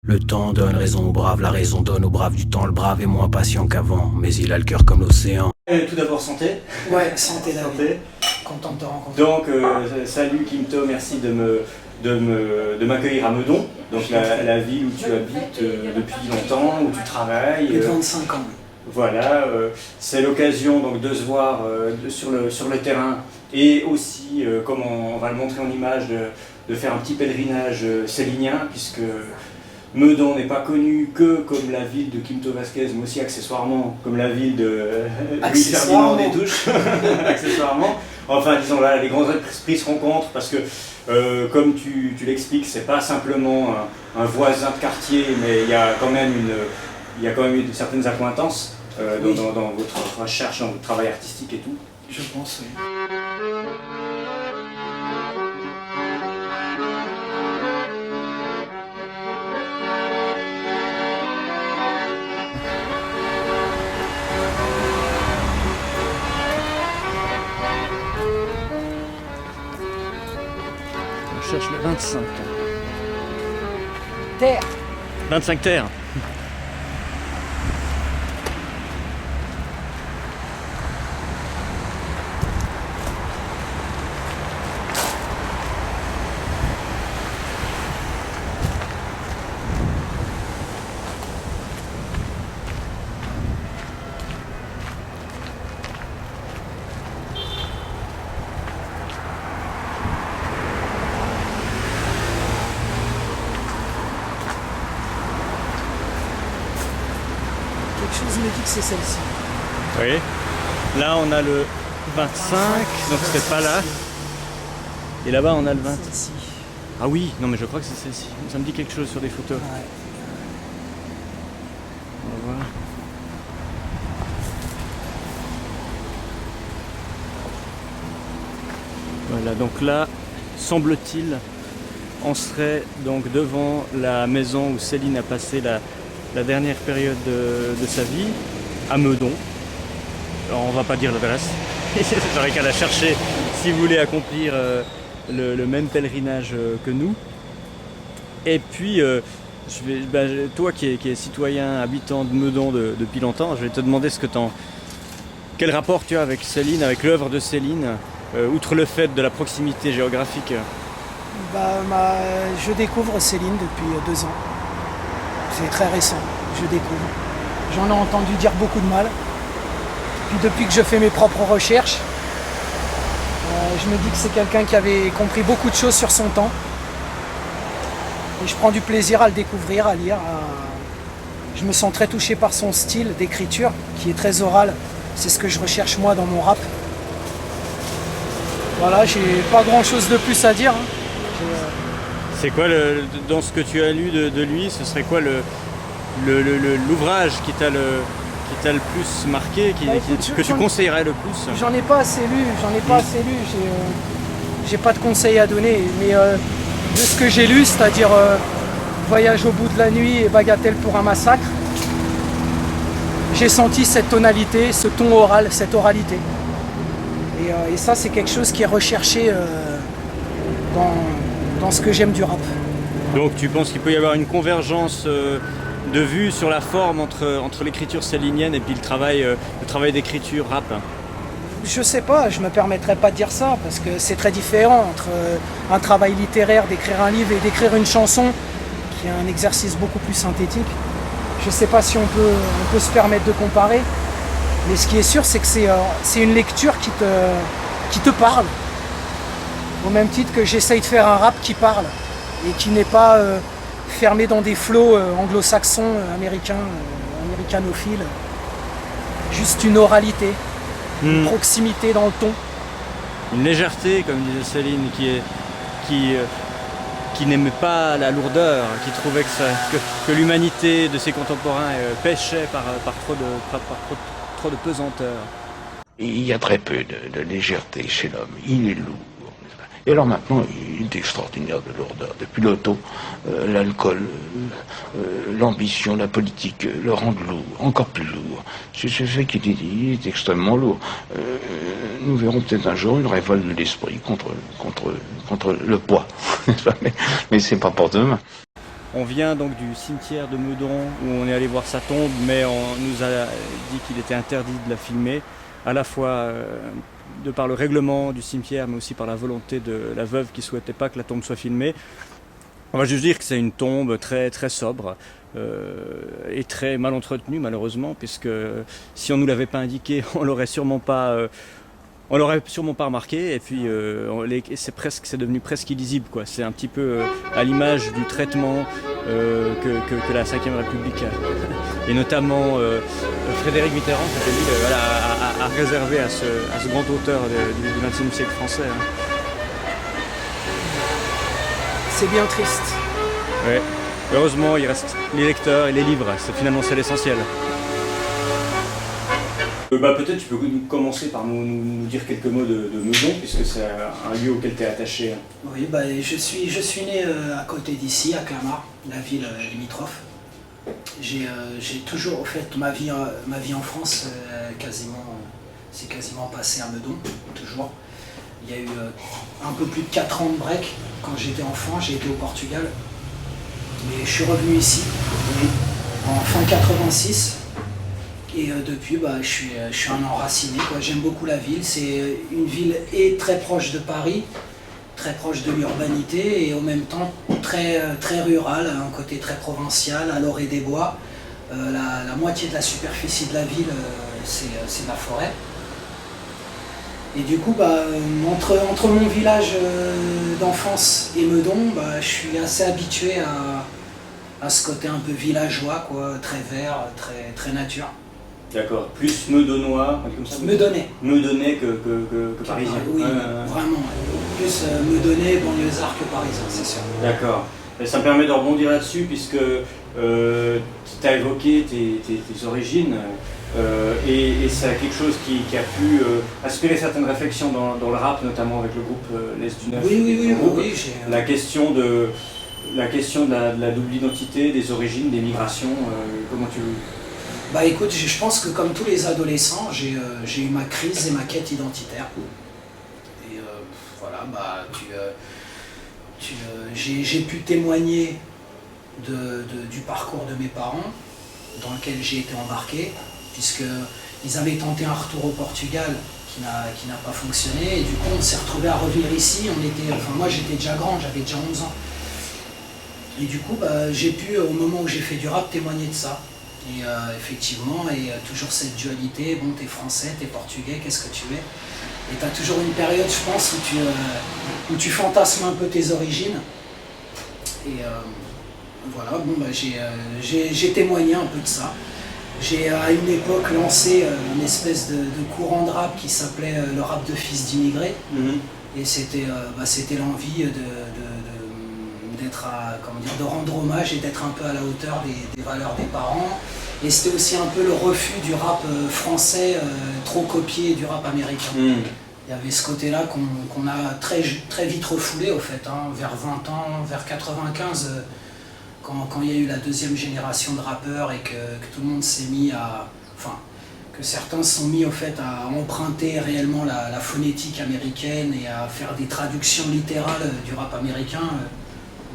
Le temps donne raison aux braves, la raison donne aux braves du temps. Le brave est moins patient qu'avant, mais il a le cœur comme l'océan. Tout d'abord, santé. Ouais, santé David. Santé. Content de te rencontrer. Donc, salut Kimto, merci de m'accueillir à Meudon, donc la ville où tu habites depuis longtemps, où tu travailles. Plus de 25 ans. Voilà, c'est l'occasion donc de se voir sur le terrain et aussi, comme on va le montrer en image, de faire un petit pèlerinage célinien, puisque Meudon n'est pas connue que comme la ville de Kimto Vasquez, mais aussi accessoirement comme la ville de Louis-Ferdinand des Touches, accessoirement. Enfin, disons, là, les grands esprits se rencontrent parce que, comme tu l'expliques, c'est pas simplement un voisin de quartier, mais il y a quand même une certaines accointances Oui. dans votre recherche, dans votre travail artistique et tout. Je pense, oui. On cherche le 25. Terre. 25 terres. Quelque chose me dit que c'est celle-ci. Oui. Là, on a le 25, donc c'est pas là. Et là-bas, on a le 20. Celle-ci. Ah oui, non mais je crois que c'est celle-ci. Ça me dit quelque chose sur les photos. Ouais. On va voir. Voilà, donc là, semble-t-il, on serait donc devant la maison où Céline a passé la dernière période de sa vie, à Meudon. Alors, on va pas dire l'adresse, j'aurais qu'à la chercher si vous voulez accomplir le même pèlerinage que nous. Et puis, toi qui es citoyen, habitant de Meudon depuis longtemps, je vais te demander quel rapport tu as avec Céline, avec l'œuvre de Céline, outre le fait de la proximité géographique. Je découvre Céline depuis 2 ans. C'est très récent, je découvre. J'en ai entendu dire beaucoup de mal. Puis depuis que je fais mes propres recherches, je me dis que c'est quelqu'un qui avait compris beaucoup de choses sur son temps. Et je prends du plaisir à le découvrir, à lire. Je me sens très touché par son style d'écriture, qui est très oral. C'est ce que je recherche moi dans mon rap. Voilà, j'ai pas grand chose de plus à dire. C'est quoi, dans ce que tu as lu de lui, ce serait quoi l'ouvrage qui t'a le plus marqué, Écoute, que tu conseillerais le plus? J'en ai pas assez lu, j'ai pas de conseils à donner, mais de ce que j'ai lu, c'est-à-dire Voyage au bout de la nuit et Bagatelle pour un massacre, j'ai senti cette tonalité, ce ton oral, cette oralité. Et ça, c'est quelque chose qui est recherché dans ce que j'aime du rap. Donc tu penses qu'il peut y avoir une convergence de vue sur la forme entre l'écriture célinienne et puis le travail d'écriture rap? Je sais pas, je me permettrai pas de dire ça, parce que c'est très différent entre un travail littéraire, d'écrire un livre et d'écrire une chanson, qui est un exercice beaucoup plus synthétique. Je sais pas si on peut se permettre de comparer, mais ce qui est sûr, c'est que c'est une lecture qui te parle. Au même titre que j'essaye de faire un rap qui parle, et qui n'est pas fermé dans des flots anglo-saxons, américanophiles. Juste une oralité. Une proximité dans le ton. Une légèreté, comme disait Céline, qui n'aimait pas la lourdeur, qui trouvait que l'humanité de ses contemporains pêchait par trop de pesanteur. Il y a très peu de légèreté chez l'homme, il est lourd. Et alors maintenant, il est extraordinaire de lourdeur. Depuis l'auto, l'alcool, l'ambition, la politique le rendent lourd, encore plus lourd. C'est ce fait qu'il est extrêmement lourd. Nous verrons peut-être un jour une révolte de l'esprit contre le poids. Mais c'est pas pour demain. On vient donc du cimetière de Meudon où on est allé voir sa tombe, mais on nous a dit qu'il était interdit de la filmer, à la fois de par le règlement du cimetière, mais aussi par la volonté de la veuve qui ne souhaitait pas que la tombe soit filmée. On va juste dire que c'est une tombe très, très sobre et très mal entretenue malheureusement, puisque si on ne nous l'avait pas indiqué, on l'aurait sûrement pas remarqué, et puis c'est devenu presque illisible, quoi. C'est un petit peu à l'image du traitement que la Ve République et notamment Frédéric Mitterrand c'était lui, a réservé à ce grand auteur du XXe siècle français. Hein. C'est bien triste. Ouais. Heureusement, il reste les lecteurs et les livres, c'est l'essentiel. Peut-être tu peux commencer par nous dire quelques mots de Meudon, puisque c'est un lieu auquel tu es attaché. Oui, je suis né à côté d'ici, à Clamart, la ville limitrophe. J'ai toujours, en fait, ma vie en France, c'est quasiment passé à Meudon, toujours. Il y a eu un peu plus de 4 ans de break. Quand j'étais enfant, j'ai été au Portugal. Mais je suis revenu ici, en fin 86. Et depuis, je suis un enraciné, quoi. J'aime beaucoup la ville. C'est une ville très proche de Paris, très proche de l'urbanité et en même temps très, très rurale, un côté très provincial, à l'orée des bois. La moitié de la superficie de la ville, c'est la forêt. Et du coup, entre mon village d'enfance et Meudon, je suis assez habitué à ce côté un peu villageois, quoi, très vert, très, très nature. D'accord, plus meudonnois, comme ça. Meudonnais que parisien. Oui, vraiment. Plus meudonnais, banlieusard que parisien, c'est sûr. D'accord. Et ça me permet de rebondir là-dessus, puisque tu as évoqué tes origines, et c'est quelque chose qui a pu inspirer certaines réflexions dans le rap, notamment avec le groupe L'Est du Neuf. Oui. La question de la double identité, des origines, des migrations, comment tu... Écoute, je pense que comme tous les adolescents, j'ai eu ma crise et ma quête identitaire. Et voilà, j'ai pu témoigner du parcours de mes parents, dans lequel j'ai été embarqué, puisqu'ils avaient tenté un retour au Portugal qui n'a pas fonctionné, et du coup on s'est retrouvés à revenir ici. Moi j'étais déjà grand, j'avais déjà 11 ans. Et du coup, j'ai pu, au moment où j'ai fait du rap, témoigner de ça. Et effectivement, toujours cette dualité, bon, t'es français, t'es portugais, qu'est-ce que tu es? Et t'as toujours une période, je pense, où tu fantasmes un peu tes origines. Et voilà, j'ai témoigné un peu de ça. J'ai à une époque lancé une espèce de courant de rap qui s'appelait le rap de fils d'immigrés. Et c'était l'envie de rendre hommage et d'être un peu à la hauteur des valeurs des parents. Et c'était aussi un peu le refus du rap français trop copié du rap américain. Il y avait ce côté-là qu'on a très, très vite refoulé au fait, hein, vers 20 ans, vers 95, quand il y a eu la deuxième génération de rappeurs et que tout le monde s'est mis que certains se sont mis au fait à emprunter réellement la phonétique américaine et à faire des traductions littérales du rap américain.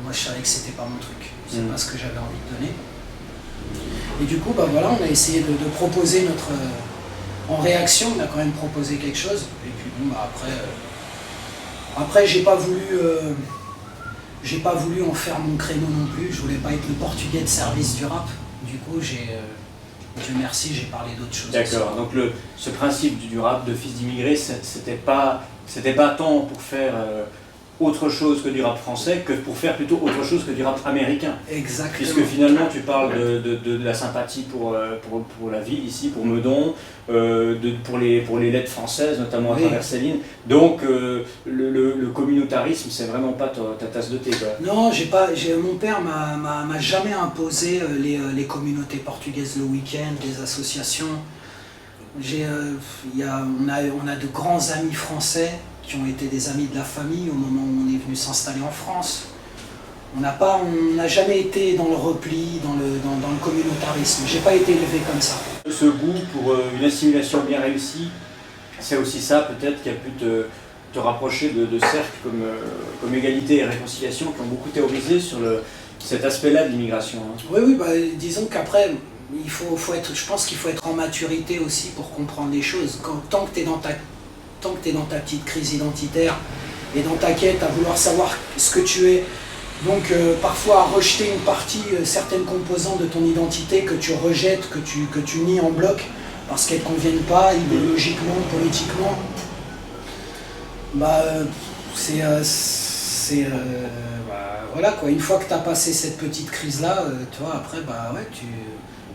Moi je savais que c'était pas mon truc, c'est pas ce que j'avais envie de donner. Et du coup on a essayé de proposer en réaction, on a quand même proposé quelque chose. Et puis après j'ai pas voulu en faire mon créneau non plus, je voulais pas être le portugais de service du rap. Du coup Dieu merci, j'ai parlé d'autres choses. D'accord, donc ce principe du rap de fils d'immigrés, c'était pas tant pour faire autre chose que du rap français que pour faire plutôt autre chose que du rap américain. Exactement. Puisque finalement tu parles de la sympathie pour la ville ici, pour Meudon, pour les lettres françaises, notamment à travers Céline. Donc le communautarisme, c'est vraiment pas ta tasse de thé, quoi. Non, mon père m'a jamais imposé les communautés portugaises le week-end, les associations. On a de grands amis français qui ont été des amis de la famille au moment où on est venu s'installer en France. On n'a jamais été dans le repli, dans le communautarisme. J'ai pas été élevé comme ça. Ce goût pour une assimilation bien réussie, c'est aussi ça peut-être qui a pu te rapprocher de cercles comme Égalité et Réconciliation, qui ont beaucoup théorisé sur cet aspect-là de l'immigration. Hein. Oui, bah, disons qu'après, je pense qu'il faut être en maturité aussi pour comprendre les choses. Tant que tu es dans ta petite crise identitaire et dans ta quête à vouloir savoir ce que tu es, donc parfois à rejeter une partie, certaines composantes de ton identité que tu rejettes, que tu nies en bloc, parce qu'elles ne conviennent pas idéologiquement, politiquement, bah, voilà quoi. Une fois que tu as passé cette petite crise-là, tu vois, après, bah ouais,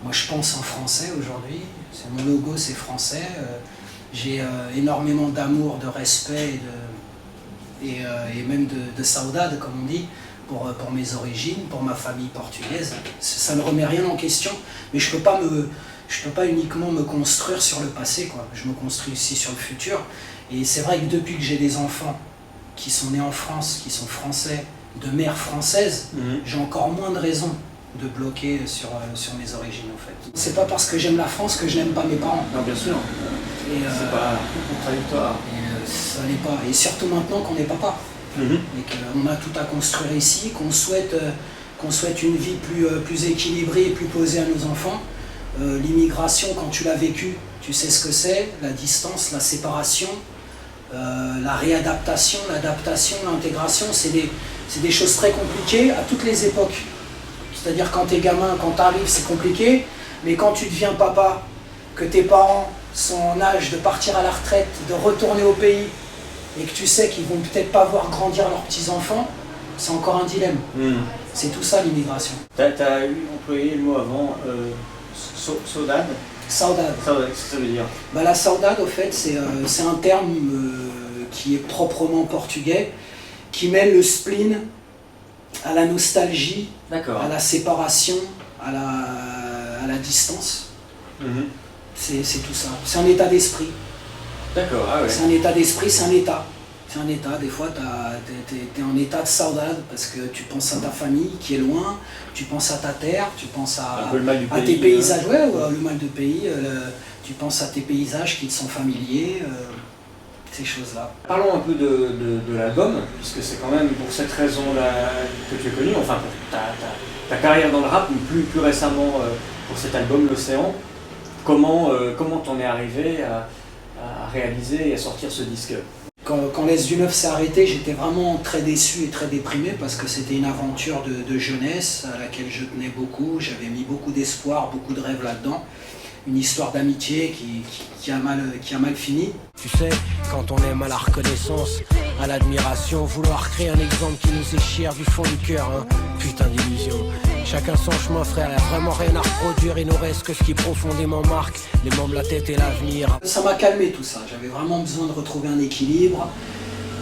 moi je pense en français aujourd'hui, mon logo c'est français, j'ai énormément d'amour, de respect et même de saudade, comme on dit, pour mes origines, pour ma famille portugaise. Ça ne remet rien en question, mais je peux pas uniquement me construire sur le passé, quoi. Je me construis aussi sur le futur. Et c'est vrai que depuis que j'ai des enfants qui sont nés en France, qui sont français, de mère française, j'ai encore moins de raisons de bloquer sur mes origines, en fait. C'est pas parce que j'aime la France que je n'aime pas mes parents. Non, bien sûr. C'est pas contradictoire. Ça n'est pas. Et surtout maintenant qu'on est papa. Et qu'on a tout à construire ici, qu'on souhaite une vie plus équilibrée et plus posée à nos enfants. L'immigration, quand tu l'as vécu, tu sais ce que c'est, la distance, la séparation, la réadaptation, l'adaptation, l'intégration, c'est des choses très compliquées à toutes les époques. C'est-à-dire quand t'es gamin, quand t'arrives, c'est compliqué, mais quand tu deviens papa, que tes parents sont en âge de partir à la retraite, de retourner au pays, et que tu sais qu'ils vont peut-être pas voir grandir leurs petits-enfants, c'est encore un dilemme. C'est tout ça l'immigration. Tu as employé le mot avant, saudade. Saudade. Saudade, qu'est-ce que ça veut dire? Bah, la saudade, au fait, c'est un terme qui est proprement portugais, qui mêle le spleen à la nostalgie, à la séparation, à la distance. C'est tout ça. C'est un état d'esprit. D'accord, ah ouais. C'est un état d'esprit, c'est un état. C'est un état, des fois t'es en état de saudade parce que tu penses à ta famille qui est loin, tu penses à ta terre, tu penses à tes paysages, ouais, le mal de pays, tu penses à tes paysages qui te sont familiers, ces choses-là. Parlons un peu de l'album, puisque c'est quand même pour cette raison-là que tu es connu, enfin pour ta carrière dans le rap, mais plus récemment pour cet album, L'Océan. Comment t'en es arrivé à réaliser et à sortir ce disque? Quand l'Est du Neuf s'est arrêté, j'étais vraiment très déçu et très déprimé parce que c'était une aventure de jeunesse à laquelle je tenais beaucoup. J'avais mis beaucoup d'espoir, beaucoup de rêves là-dedans. Une histoire d'amitié qui a mal fini. Tu sais, quand on aime à la reconnaissance, à l'admiration, vouloir créer un exemple qui nous est cher du fond du cœur, hein. Putain d'illusion. Chacun son chemin, frère, y'a vraiment rien à reproduire. Il nous reste que ce qui profondément marque les membres, la tête et l'avenir. Ça m'a calmé tout ça, j'avais vraiment besoin de retrouver un équilibre.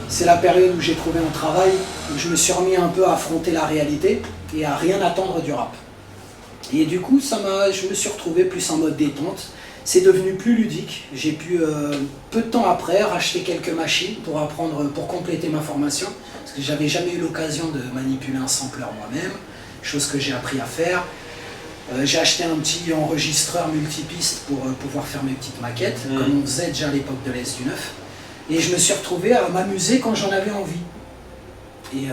C'est la période où j'ai trouvé un travail, où je me suis remis un peu à affronter la réalité et à rien attendre du rap. Et du coup, je me suis retrouvé plus en mode détente. C'est devenu plus ludique. J'ai pu, peu de temps après, racheter quelques machines pour compléter ma formation. Parce que j'avais jamais eu l'occasion de manipuler un sampler moi-même, chose que j'ai appris à faire. J'ai acheté un petit enregistreur multipiste pour pouvoir faire mes petites maquettes, comme on faisait déjà à l'époque de l'Est du Neuf. Et je me suis retrouvé à m'amuser quand j'en avais envie. Et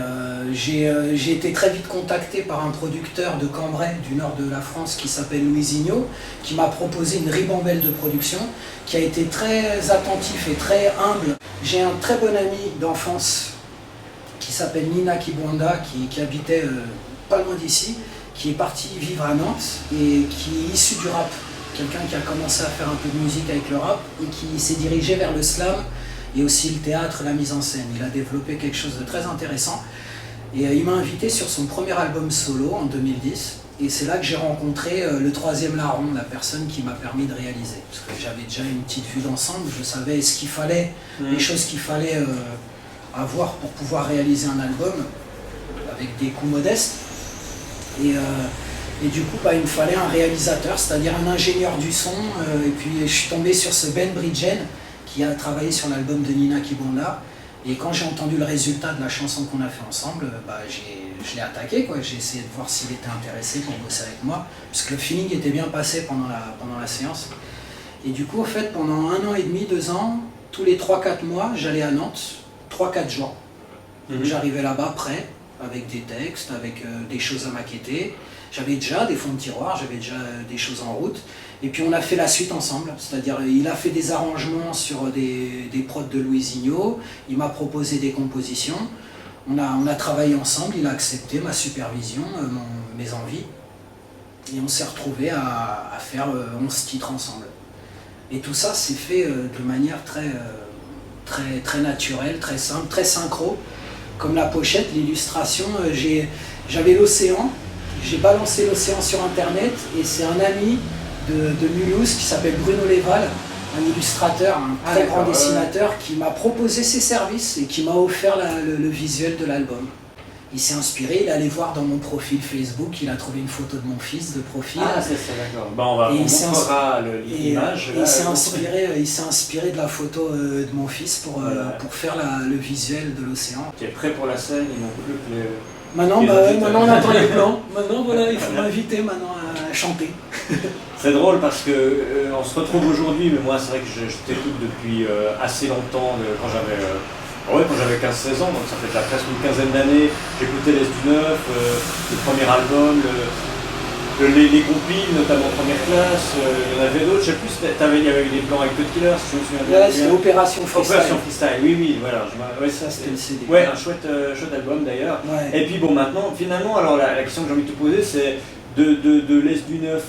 j'ai été très vite contacté par un producteur de Cambrai, du nord de la France, qui s'appelle Louisinho, qui m'a proposé une ribambelle de production, qui a été très attentif et très humble. J'ai un très bon ami d'enfance qui s'appelle Nina Kibwanda, qui habitait pas loin d'ici, qui est parti vivre à Nantes et qui est issu du rap. Quelqu'un qui a commencé à faire un peu de musique avec le rap et qui s'est dirigé vers le slam et aussi le théâtre, la mise en scène. Il a développé quelque chose de très intéressant et il m'a invité sur son premier album solo en 2010 et c'est là que j'ai rencontré le troisième larron, la personne qui m'a permis de réaliser. Parce que j'avais déjà une petite vue d'ensemble, je savais ce qu'il fallait, les choses qu'il fallait avoir pour pouvoir réaliser un album avec des coûts modestes. Et du coup, il me fallait un réalisateur, c'est-à-dire un ingénieur du son. Et puis je suis tombé sur ce Ben Bridgen qui a travaillé sur l'album de Nina Kibwanda. Et quand j'ai entendu le résultat de la chanson qu'on a fait ensemble, je l'ai attaqué, quoi. J'ai essayé de voir s'il était intéressé pour bosser avec moi, puisque le feeling était bien passé pendant la séance. Et du coup, en fait, pendant 1 an et demi, 2 ans, tous les 3-4 mois, j'allais à Nantes, 3-4 jours. J'arrivais là-bas prêt. avec des textes, avec des choses à maqueter. J'avais déjà des fonds de tiroir, j'avais déjà des choses en route. Et puis on a fait la suite ensemble, c'est-à-dire il a fait des arrangements sur des prods de Louisinho, il m'a proposé des compositions, on a travaillé ensemble, il a accepté ma supervision, mes envies, et on s'est retrouvés à faire 11 titres ensemble. Et tout ça s'est fait de manière très naturelle, très simple, très synchro, comme la pochette, l'illustration, j'avais l'océan, j'ai balancé l'océan sur internet, et c'est un ami de Mulhouse qui s'appelle Bruno Léval, un illustrateur, un très grand dessinateur qui m'a proposé ses services et qui m'a offert le visuel de l'album. Il s'est inspiré, il est allé voir dans mon profil Facebook, il a trouvé une photo de mon fils de profil. Ah c'est ça, d'accord. On montrera l'image. Il s'est inspiré de la photo de mon fils pour faire le visuel de l'océan. Tu es prêt pour la scène, il manque plus que les... Maintenant on attend les plans. Maintenant voilà, il faut m'inviter maintenant à chanter. C'est drôle parce que on se retrouve aujourd'hui, mais moi c'est vrai que je t'écoute depuis assez longtemps, quand j'avais 15-16 ans, donc ça fait presque une quinzaine d'années. J'écoutais Les du Neuf, le premier album, les compiles, notamment Première Classe, il y en avait d'autres, je sais plus, il y avait des plans avec Cut Killer, si je me souviens bien. Ouais, c'est Opération Freestyle. Opération Freestyle, oui, voilà. Ça c'était le CD. Ouais, un chouette album d'ailleurs. Ouais. Et puis bon, maintenant, finalement, alors la question que j'ai envie de te poser, c'est de l'Est du Neuf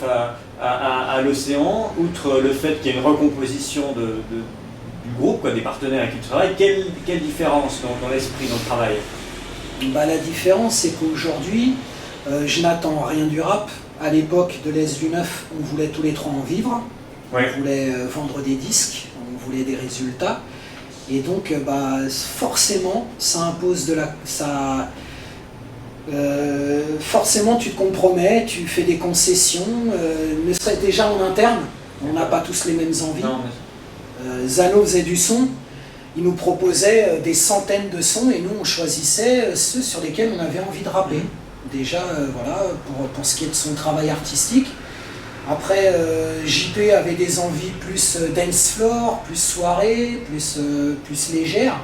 à l'Océan, outre le fait qu'il y ait une recomposition du groupe, des partenaires avec qui tu travailles, quelle différence dans l'esprit, dans le travail? La différence, c'est qu'aujourd'hui, je n'attends rien du rap. À l'époque de l'Est du Neuf, on voulait tous les trois en vivre. Ouais. On voulait vendre des disques, on voulait des résultats. Et donc, forcément, ça impose forcément, tu te compromets, tu fais des concessions. Ne serait déjà en interne, on n'a pas tous les mêmes envies. Non, Zano faisait du son, il nous proposait des centaines de sons et nous on choisissait ceux sur lesquels on avait envie de rapper. Déjà, voilà, pour ce qui est de son travail artistique. Après, JP avait des envies plus dance floor, plus soirée, plus légère.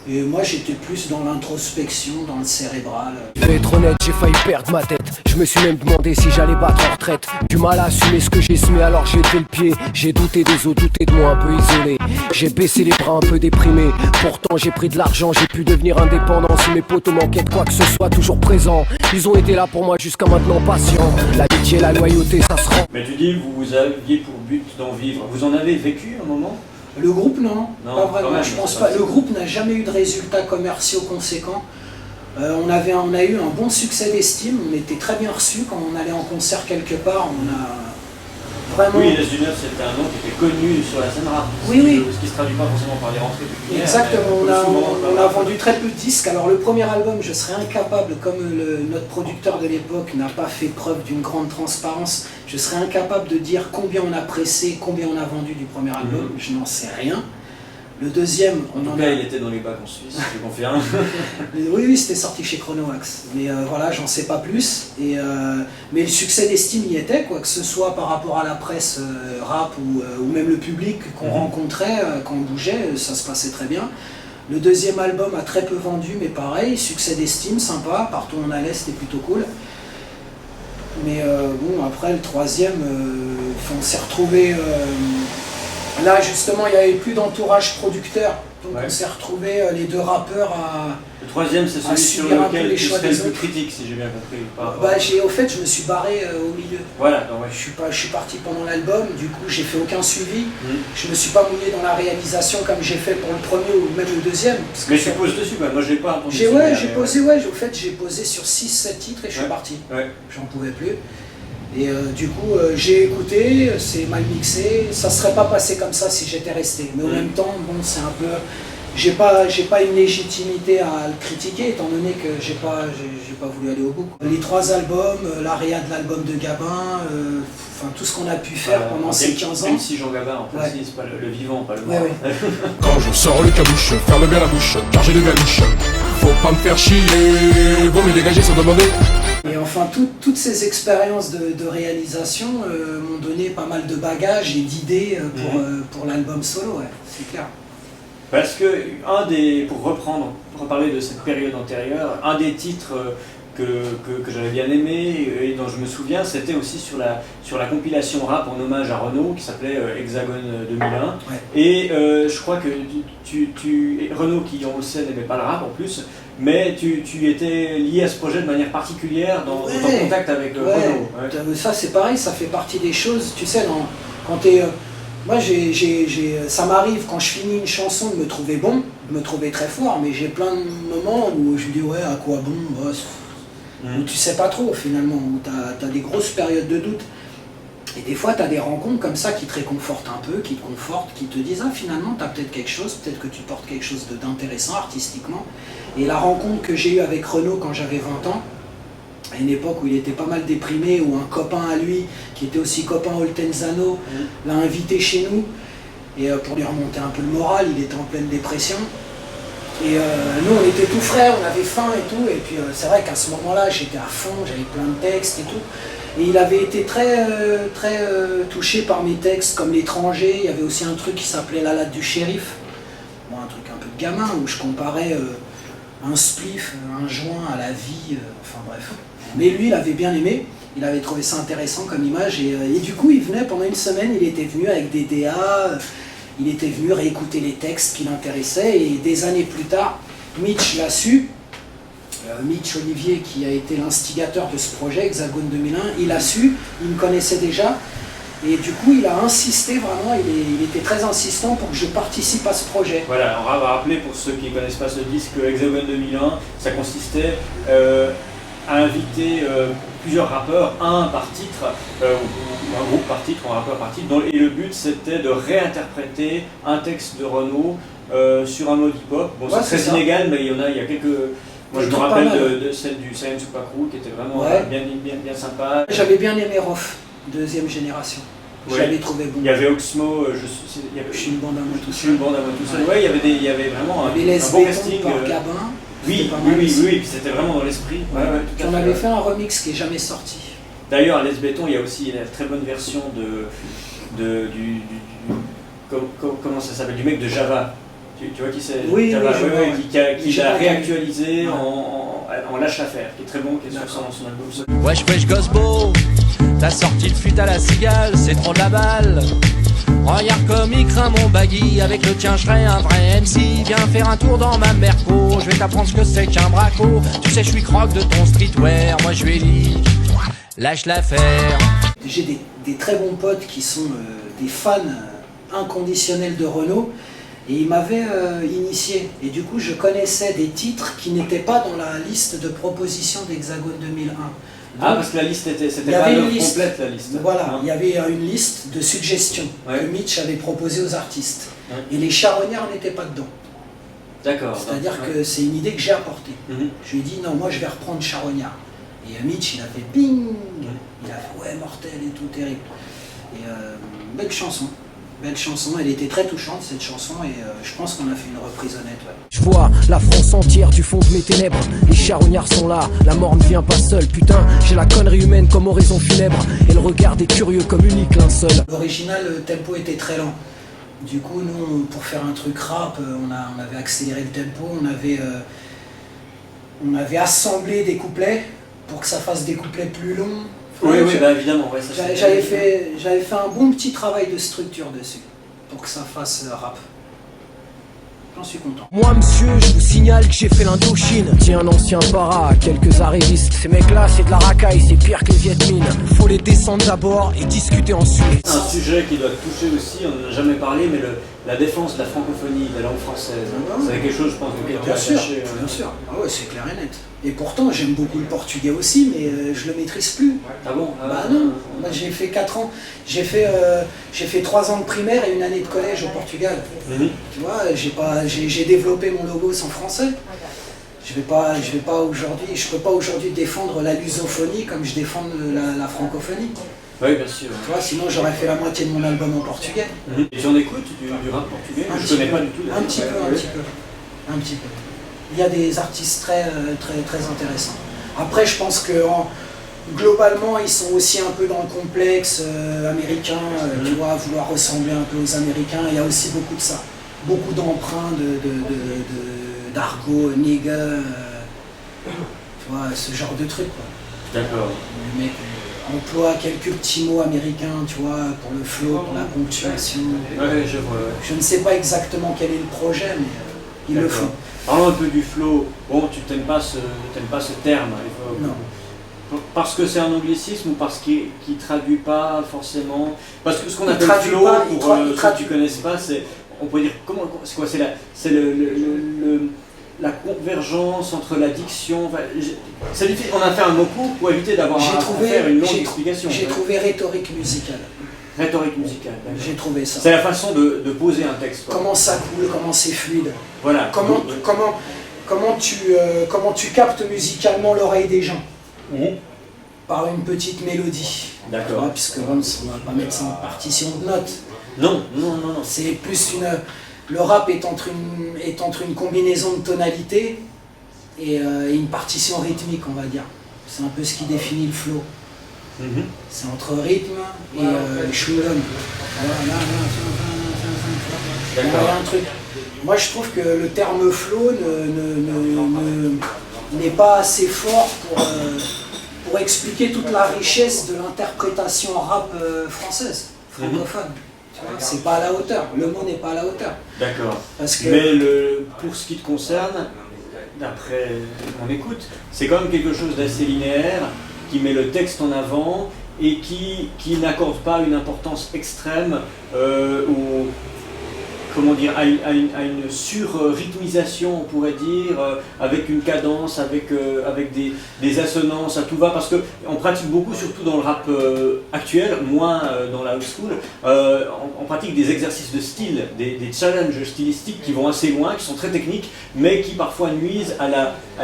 Et moi j'étais plus dans l'introspection, dans le cérébral. Je vais être honnête, j'ai failli perdre ma tête. Je me suis même demandé si j'allais battre en retraite. Du mal à assumer ce que j'ai semé, alors j'ai levé le pied. J'ai douté des autres, douté de moi, un peu isolé. J'ai baissé les bras, un peu déprimé. Pourtant j'ai pris de l'argent, j'ai pu devenir indépendant. Si mes potos manquaient de quoi que ce soit, toujours présent. Ils ont été là pour moi jusqu'à maintenant, patient. L'amitié, la loyauté, ça se rend. Mais tu dis, vous aviez pour but d'en vivre. Vous en avez vécu un moment? Le groupe, non, pas vraiment, même, je pense pas. Le groupe n'a jamais eu de résultats commerciaux conséquents. On a eu un bon succès d'estime, on était très bien reçus quand on allait en concert quelque part. On a vraiment... Oui, Les du Neuf, c'était un nom qui était connu sur la scène rap. Oui. Ce qui se traduit pas forcément par des rentrées pécuniaires. Exactement, on a vendu très peu de disques. Alors le premier album, je serais incapable, comme notre producteur de l'époque n'a pas fait preuve d'une grande transparence, je serais incapable de dire combien on a pressé, combien on a vendu du premier album, je n'en sais rien. Le deuxième, en tout cas, il était dans les bacs en Suisse, je confirme. Oui, c'était sorti chez Chronoax. Mais voilà, j'en sais pas plus. Mais le succès d'estime y était, quoi, que ce soit par rapport à la presse rap ou même le public qu'on rencontrait quand on bougeait, ça se passait très bien. Le deuxième album a très peu vendu, mais pareil, succès d'estime, sympa. Partout où on allait, c'était plutôt cool. Mais bon, après, le troisième, on s'est retrouvés... Là, justement, il n'y avait plus d'entourage producteur. Donc on s'est retrouvés, les deux rappeurs, à... Le troisième, c'est celui sur lequel tu serais le plus critique, si j'ai bien compris. Au fait, je me suis barré au milieu. Voilà, donc, Je suis parti pendant l'album, du coup, j'ai fait aucun suivi. Je me suis pas mouillé dans la réalisation comme j'ai fait pour le premier ou même le deuxième. Mais tu poses dessus, moi je l'ai pas entendu. Au fait, j'ai posé sur 6-7 titres et je suis parti. J'en pouvais plus. Et du coup, j'ai écouté, c'est mal mixé, ça serait pas passé comme ça si j'étais resté. Mais en même temps, bon, c'est un peu... J'ai pas une légitimité à le critiquer, étant donné que j'ai pas voulu aller au bout. Les trois albums, l'aria de l'album de Gabin, tout ce qu'on a pu faire pendant ces 15 ans. Même si Jean Gabin, en précise, pas le vivant, pas le mort. Quand je sors le cabouche, ferme bien la bouche, car j'ai de galouche. Faut pas me faire chier, vaut mieux dégager sans demander. Et enfin, toutes ces expériences de réalisation m'ont donné pas mal de bagages et d'idées pour l'album solo, c'est clair. Parce que, pour reparler de cette période antérieure, un des titres que j'avais bien aimé et dont je me souviens, c'était aussi sur la compilation rap en hommage à Renaud qui s'appelait Hexagone 2001. Ouais. Et je crois que Renaud, qui on le sait n'aimait pas le rap en plus, mais tu étais lié à ce projet de manière particulière dans ton contact avec Renaud. Ouais. Ça c'est pareil, ça fait partie des choses, tu sais, quand t'es... moi ça m'arrive quand je finis une chanson de me trouver bon, de me trouver très fort, mais j'ai plein de moments où je me dis ouais, à quoi bon, où tu sais pas trop finalement, où t'as des grosses périodes de doute. Et des fois t'as des rencontres comme ça qui te réconfortent un peu, qui te confortent, qui te disent ah finalement t'as peut-être quelque chose, peut-être que tu portes quelque chose d'intéressant artistiquement. Et la rencontre que j'ai eue avec Renaud quand j'avais 20 ans, à une époque où il était pas mal déprimé, où un copain à lui, qui était aussi copain Oltenzano, l'a invité chez nous, et pour lui remonter un peu le moral, il était en pleine dépression. Et nous on était tout frais, on avait faim et tout, et puis c'est vrai qu'à ce moment-là j'étais à fond, j'avais plein de textes et tout. Et il avait été très touché par mes textes, comme L'étranger. Il y avait aussi un truc qui s'appelait La latte du shérif, bon, un truc un peu de gamin, où je comparais un spliff, un joint à la vie, enfin bref. Mais lui, il avait bien aimé, il avait trouvé ça intéressant comme image, et du coup, il venait pendant une semaine, il était venu avec des DA, il était venu réécouter les textes qui l'intéressaient, et des années plus tard, Mitch l'a su, Mitch Olivier, qui a été l'instigateur de ce projet, Hexagone 2001, il l'a su, il me connaissait déjà, et du coup, il a insisté vraiment, il était très insistant pour que je participe à ce projet. Voilà, on va rappeler pour ceux qui ne connaissent pas ce disque, Hexagone 2001, ça consistait à inviter plusieurs rappeurs, un par titre, ou un groupe par titre, ou un rappeur par titre, et le but c'était de réinterpréter un texte de Renaud sur un mode hip-hop. Bon, c'est très inégal, mais il y a quelques... Moi je me rappelle de celle du Science Supacrou qui était vraiment bien sympa. J'avais bien aimé Rof, deuxième génération. Je l'avais trouvé bon. Il y avait Oxmo, Je suis une bande à moi tout seul. Je suis une bande à moi tout seul. Ouais, il y avait vraiment un bon casting. Par Gabin. Oui, puis c'était vraiment dans l'esprit. On avait fait un remix qui n'est jamais sorti. D'ailleurs, à Les Béton, il y a aussi la très bonne version comment ça s'appelle, du mec de Java. Tu vois qui c'est? Oui, Java, qui l'a réactualisé en Lâche l'affaire, qui est très bon, qui est sur son album. Wesh gosse beau, t'as sorti le fut à la cigale, c'est trop de la balle. Regarde comme il craint mon baggy, avec le tien je serai un vrai MC. Viens faire un tour dans ma Merco, je vais t'apprendre ce que c'est qu'un braco. Tu sais je suis croque de ton streetwear, moi je vais lire, lâche l'affaire. J'ai des très bons potes qui sont des fans inconditionnels de Renaud, et ils m'avaient initié. Et du coup je connaissais des titres qui n'étaient pas dans la liste de propositions d'Hexagone 2001. Ah, parce que la liste c'était pas l'œuvre complète, la liste. Voilà, il y avait une liste de suggestions que Mitch avait proposées aux artistes. Et les charognards n'étaient pas dedans. D'accord. C'est-à-dire que c'est une idée que j'ai apportée. Je lui ai dit non, moi je vais reprendre charognard. Et Mitch, il a fait ping. Il a fait ouais, mortel et tout, terrible. Et belle chanson. Belle chanson, elle était très touchante cette chanson, et je pense qu'on a fait une reprise honnête. Ouais. Je vois la France entière du fond de mes ténèbres. Les charognards sont là, la mort ne vient pas seule. Putain, j'ai la connerie humaine comme horizon funèbre, et le regard des curieux comme unique linceul. L'original, le tempo était très lent. Du coup, nous, pour faire un truc rap, on avait accéléré le tempo, on avait assemblé des couplets pour que ça fasse des couplets plus longs. Oui, évidemment. Ouais, j'avais fait un bon petit travail de structure dessus, pour que ça fasse rap. J'en suis content. Moi monsieur, je vous signale que j'ai fait l'Indochine. Tiens un ancien para, quelques arrivistes. Ces mecs là c'est de la racaille, c'est pire que les Vietmines. Faut les descendre d'abord et discuter ensuite. Un sujet qui doit toucher aussi, on n'en a jamais parlé, mais la défense de la francophonie, de la langue française. C'est quelque chose, je pense, auquel tu as attaché. Bien sûr, ah ouais, c'est clair et net. Et pourtant j'aime beaucoup le portugais aussi, mais je le maîtrise plus. Ah bon? Bah non, moi j'ai fait 4 ans, j'ai fait 3 ans de primaire et 1 année de collège au Portugal. Tu vois, j'ai développé mon logos en français. Je peux pas aujourd'hui défendre la lusophonie comme je défends la francophonie. Oui, bien sûr. Tu vois, sinon j'aurais fait la moitié de mon album en portugais. Et tu en écoutes du rap portugais? Je connais pas du tout. Un petit peu. Il y a des artistes très intéressants. Après, je pense que globalement, ils sont aussi un peu dans le complexe américain, tu vois, vouloir ressembler un peu aux Américains. Il y a aussi beaucoup de ça. beaucoup d'emprunts d'argot, nigger, tu vois, ce genre de truc, quoi. D'accord. Le mec emploie quelques petits mots américains, tu vois, pour le flow, pour la ponctuation. Ouais, je vois. Ouais. Je ne sais pas exactement quel est le projet, mais ils le font. Parlons un peu du flow. Bon, tu t'aimes pas ce terme. Non. Parce que c'est un anglicisme ou parce qu'il ne traduit pas forcément. Parce que ce qu'on Il appelle traduit flow, pas, pour ceux qui ne connaissent pas, c'est. On pourrait dire. C'est quoi? C'est la convergence entre la diction. Enfin, on a fait un mot court pour éviter d'avoir à faire une longue explication. J'ai trouvé rhétorique musicale. Rhétorique musicale. J'ai trouvé ça. C'est la façon de poser un texte. Quoi. Comment ça coule, comment c'est fluide. Voilà. Comment tu captes musicalement l'oreille des gens. Par une petite mélodie. D'accord. Puisque on ne va pas mettre ça en partition de notes. Non. C'est plus le rap est entre une combinaison de tonalités et une partition rythmique, on va dire. C'est un peu ce qui définit le flow. C'est entre rythme et chewing-gum. Il y a un truc. Moi, je trouve que le terme flow n'est pas assez fort pour expliquer toute la richesse de l'interprétation rap française, francophone. C'est pas à la hauteur, le mot n'est pas à la hauteur. D'accord. Que... Mais pour ce qui te concerne, d'après mon écoute, c'est quand même quelque chose d'assez linéaire, qui met le texte en avant et qui n'accorde pas une importance extrême à une sur-rythmisation, on pourrait dire, avec une cadence, avec des assonances à tout va, parce qu'on pratique beaucoup, surtout dans le rap actuel, moins dans la old school, on pratique des exercices de style, des challenges stylistiques qui vont assez loin, qui sont très techniques, mais qui parfois nuisent à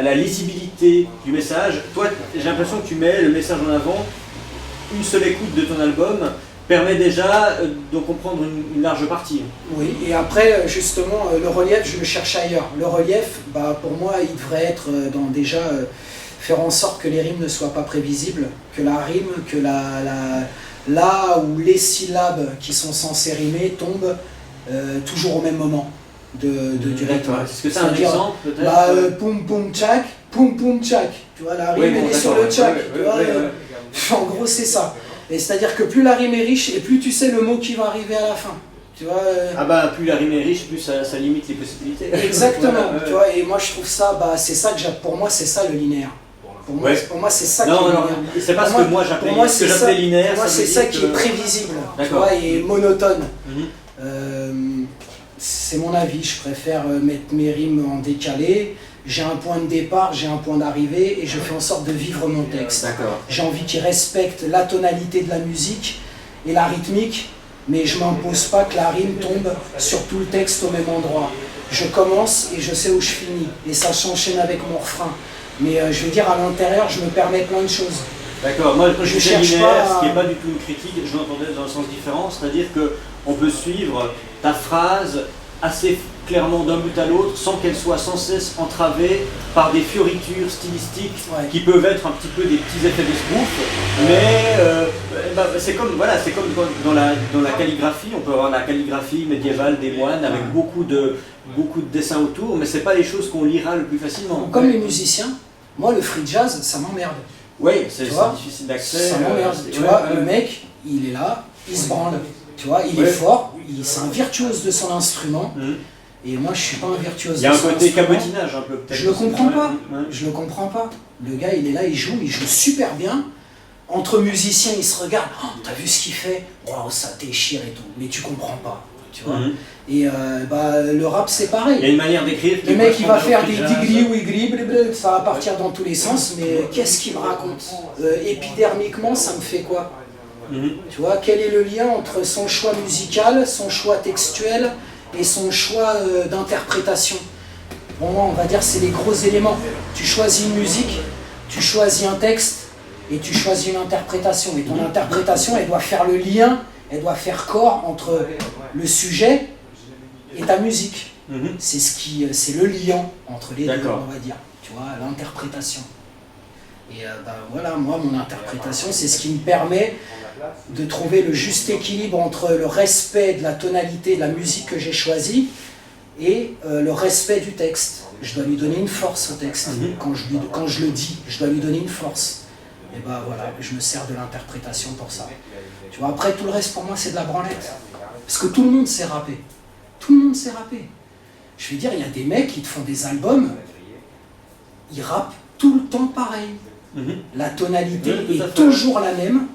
la lisibilité du message. Toi, j'ai l'impression que tu mets le message en avant, une seule écoute de ton album, permet déjà de comprendre une large partie. Oui, et après, justement, le relief, je le cherche ailleurs. Le relief, pour moi, il devrait être faire en sorte que les rimes ne soient pas prévisibles, que la rime, que là où les syllabes qui sont censées rimer tombent toujours au même moment du rythme. Est-ce que c'est un exemple peut-être poum poum tchak, poum poum tchak. Tu vois, la rime, elle est sur le tchak. En gros, c'est ça. Et c'est-à-dire que plus la rime est riche et plus tu sais le mot qui va arriver à la fin. Tu vois, plus la rime est riche, plus ça limite les possibilités. Exactement. Tu vois, et moi je trouve ça, c'est ça que pour moi c'est ça le linéaire. Pour moi c'est ça qui est linéaire. C'est pas ce que moi j'appelais linéaire. Pour moi c'est ça qui est prévisible, tu vois, et monotone. C'est mon avis, je préfère mettre mes rimes en décalé. J'ai un point de départ, j'ai un point d'arrivée et je fais en sorte de vivre mon texte. J'ai envie qu'il respecte la tonalité de la musique et la rythmique, mais je ne m'impose pas que la rime tombe sur tout le texte au même endroit. Je commence et je sais où je finis, et ça s'enchaîne avec mon refrain. Mais je veux dire, à l'intérieur, je me permets plein de choses. D'accord, moi je disais linéaire, ce qui n'est pas du tout une critique, je l'entendais dans le sens différent, c'est-à-dire qu'on peut suivre ta phrase assez clairement d'un bout à l'autre sans qu'elle soit sans cesse entravée par des fioritures stylistiques qui peuvent être un petit peu des petits effets de spoof, mais c'est comme dans la calligraphie, on peut avoir la calligraphie médiévale des moines avec beaucoup de dessins autour, mais c'est pas les choses qu'on lira le plus facilement. Comme les musiciens, moi le free jazz ça m'emmerde. Oui, c'est difficile d'accès. Ça m'emmerde. Tu vois, le mec, il est là, il se branle. Tu vois, il est fort, c'est un virtuose de son instrument. Et moi, je suis pas un virtuose. Il y a un côté cabotinage un peu peut-être. Je le comprends pas. Je le comprends pas. Le gars, il est là, il joue super bien. Entre musiciens, ils se regardent. Oh, t'as vu ce qu'il fait? Waouh, ça déchire et tout. Mais tu comprends pas. Tu vois. Et le rap, c'est pareil. Il y a une manière d'écrire. Le mec, il va faire des digri wigri, ça va partir dans tous les sens. Mais qu'est-ce qu'il me raconte? Épidermiquement, ça me fait quoi? Tu vois, quel est le lien entre son choix musical, son choix textuel et son choix d'interprétation? Bon, on va dire c'est les gros éléments. Tu choisis une musique, tu choisis un texte et tu choisis une interprétation. Et ton interprétation, elle doit faire le lien, elle doit faire corps entre le sujet et ta musique. C'est le lien entre les deux, on va dire. Tu vois, l'interprétation. Et voilà, moi, mon interprétation, c'est ce qui me permet de trouver le juste équilibre entre le respect de la tonalité de la musique que j'ai choisie, et le respect du texte. Je dois lui donner une force au texte. Quand je le dis, je dois lui donner une force. Et ben voilà, je me sers de l'interprétation pour ça. Tu vois, après tout le reste pour moi c'est de la branlette. Parce que tout le monde sait rapper. Tout le monde sait rapper. Je veux dire, il y a des mecs qui te font des albums, ils rappent tout le temps pareil. La tonalité est toujours la même,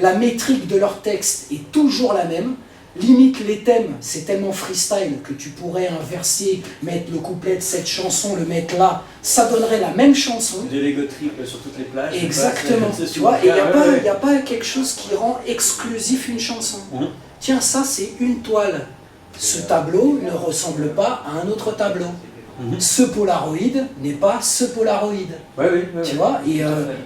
la métrique de leur texte est toujours la même. Limite les thèmes, c'est tellement freestyle que tu pourrais inverser, mettre le couplet de cette chanson, le mettre là, ça donnerait la même chanson. Des Lego triples sur toutes les plages. Exactement, tu vois, et il n'y a pas quelque chose qui rend exclusif une chanson. Tiens, ça c'est une toile. Ce tableau ne ressemble pas à un autre tableau. Ce Polaroid n'est pas ce Polaroid. Tu vois, et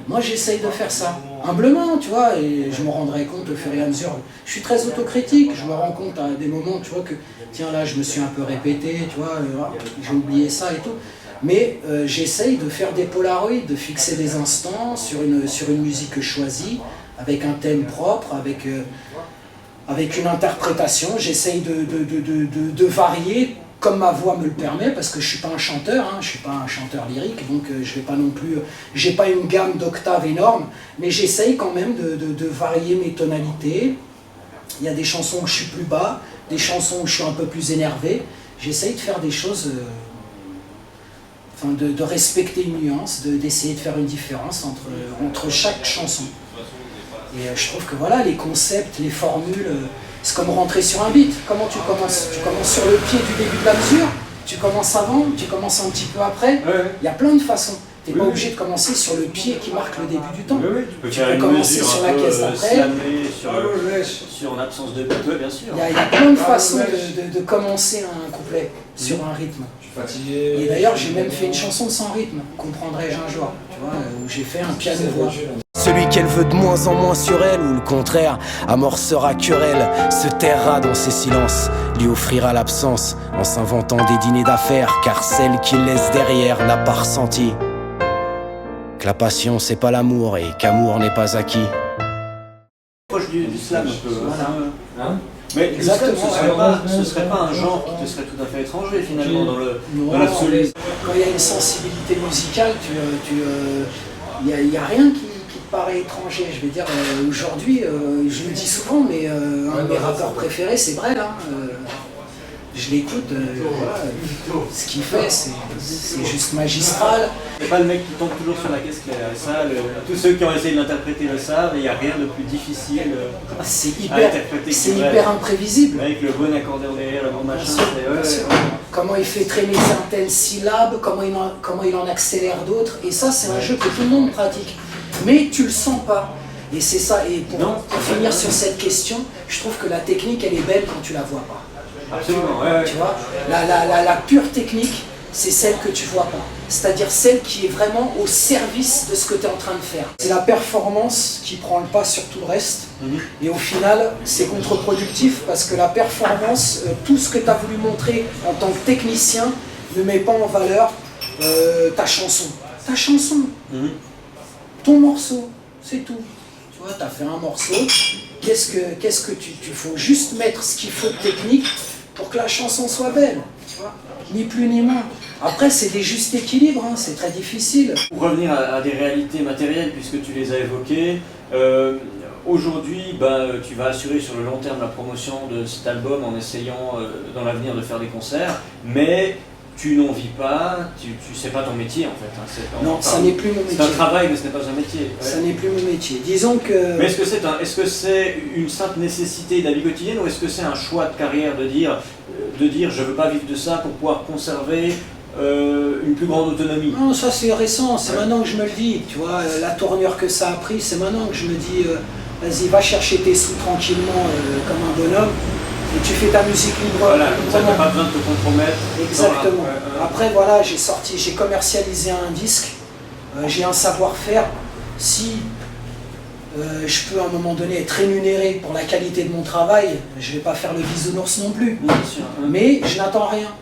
moi j'essaye de faire ça humblement, tu vois, et je me rendrai compte au fur et à mesure. Je suis très autocritique, je me rends compte à des moments, tu vois, que tiens là je me suis un peu répété, tu vois, j'ai oublié ça et tout. Mais j'essaye de faire des Polaroids, de fixer des instants sur une musique que je choisis, avec un thème propre, avec une interprétation. J'essaye de varier comme ma voix me le permet, parce que je ne suis pas un chanteur, je ne suis pas un chanteur lyrique, donc je vais pas non plus, j'ai pas une gamme d'octaves énorme, mais j'essaye quand même de varier mes tonalités. Il y a des chansons où je suis plus bas, des chansons où je suis un peu plus énervé. J'essaye de faire des choses, de respecter une nuance, d'essayer de faire une différence entre chaque chanson. Et je trouve que voilà, les concepts, les formules, c'est comme rentrer sur un beat. Comment tu commences? Tu commences sur le pied du début de la mesure, tu commences avant, tu commences un petit peu après. Il y a plein de façons. Tu n'es pas obligé de commencer sur le pied qui marque le début du temps. Tu peux commencer sur la caisse d'après. Sur en absence de beat, bien sûr. Il y a plein de façons de commencer un couplet sur un rythme. Et d'ailleurs, j'ai même fait une chanson sans rythme, comprendrai-je un jour, tu vois, où j'ai fait un piano-voix. Celui qu'elle veut de moins en moins sur elle, ou le contraire, amorcera querelle, se tairera dans ses silences, lui offrira l'absence, en s'inventant des dîners d'affaires, car celle qu'il laisse derrière n'a pas ressenti que la passion c'est pas l'amour, et qu'amour n'est pas acquis. Proche du slam un peu. Voilà. Mais exactement, ce serait pas un genre qui te serait tout à fait étranger finalement dans l'absolu. Quand il y a une sensibilité musicale, il n'y a rien qui te paraît étranger. Je veux dire, aujourd'hui, je le dis souvent, mais un de mes rappeurs préférés, c'est Brel. Je l'écoute, voilà, ce qu'il fait, c'est juste magistral. C'est pas le mec qui tombe toujours sur la caisse claire. Ça, tous ceux qui ont essayé de l'interpréter le savent, et il n'y a rien de plus difficile c'est à interpréter. C'est hyper imprévisible. Avec le bon accordéon derrière, le bon machin. Comment il fait traîner certaines syllabes, comment il en accélère d'autres, et ça c'est un jeu que tout le monde pratique. Mais tu le sens pas. Et c'est ça, et pour finir sur cette question, je trouve que la technique elle est belle quand tu la vois pas. Absolument, tu vois, la pure technique, c'est celle que tu vois pas. C'est-à-dire celle qui est vraiment au service de ce que tu es en train de faire. C'est la performance qui prend le pas sur tout le reste. Et au final, c'est contre-productif parce que la performance, tout ce que tu as voulu montrer en tant que technicien, ne met pas en valeur ta chanson. Ta chanson, ton morceau, c'est tout. Tu vois, tu as fait un morceau. Qu'est-ce que tu faut juste mettre ce qu'il faut de technique pour que la chanson soit belle, tu vois, ni plus ni moins. Après, c'est des justes équilibres, c'est très difficile. Pour revenir à des réalités matérielles, puisque tu les as évoquées, aujourd'hui, tu vas assurer sur le long terme la promotion de cet album en essayant dans l'avenir de faire des concerts, mais tu n'en vis pas, tu sais pas ton métier en fait. Non, ça n'est plus mon métier. C'est un travail, mais ce n'est pas un métier. Ça n'est plus mon métier. Disons que... Mais est-ce que c'est une simple nécessité de la vie quotidienne, ou est-ce que c'est un choix de carrière de dire je veux pas vivre de ça pour pouvoir conserver une plus grande autonomie? Non, ça c'est récent, c'est maintenant que je me le dis. Tu vois, la tournure que ça a pris, c'est maintenant que je me dis vas-y, va chercher tes sous tranquillement comme un bonhomme. Et tu fais ta musique libre. Voilà, ça n'a pas besoin de te compromettre. Exactement. Après, voilà, j'ai commercialisé un disque, j'ai un savoir-faire. Si je peux à un moment donné être rémunéré pour la qualité de mon travail, je ne vais pas faire le bisounours non plus. Bien sûr. Mais je n'attends rien.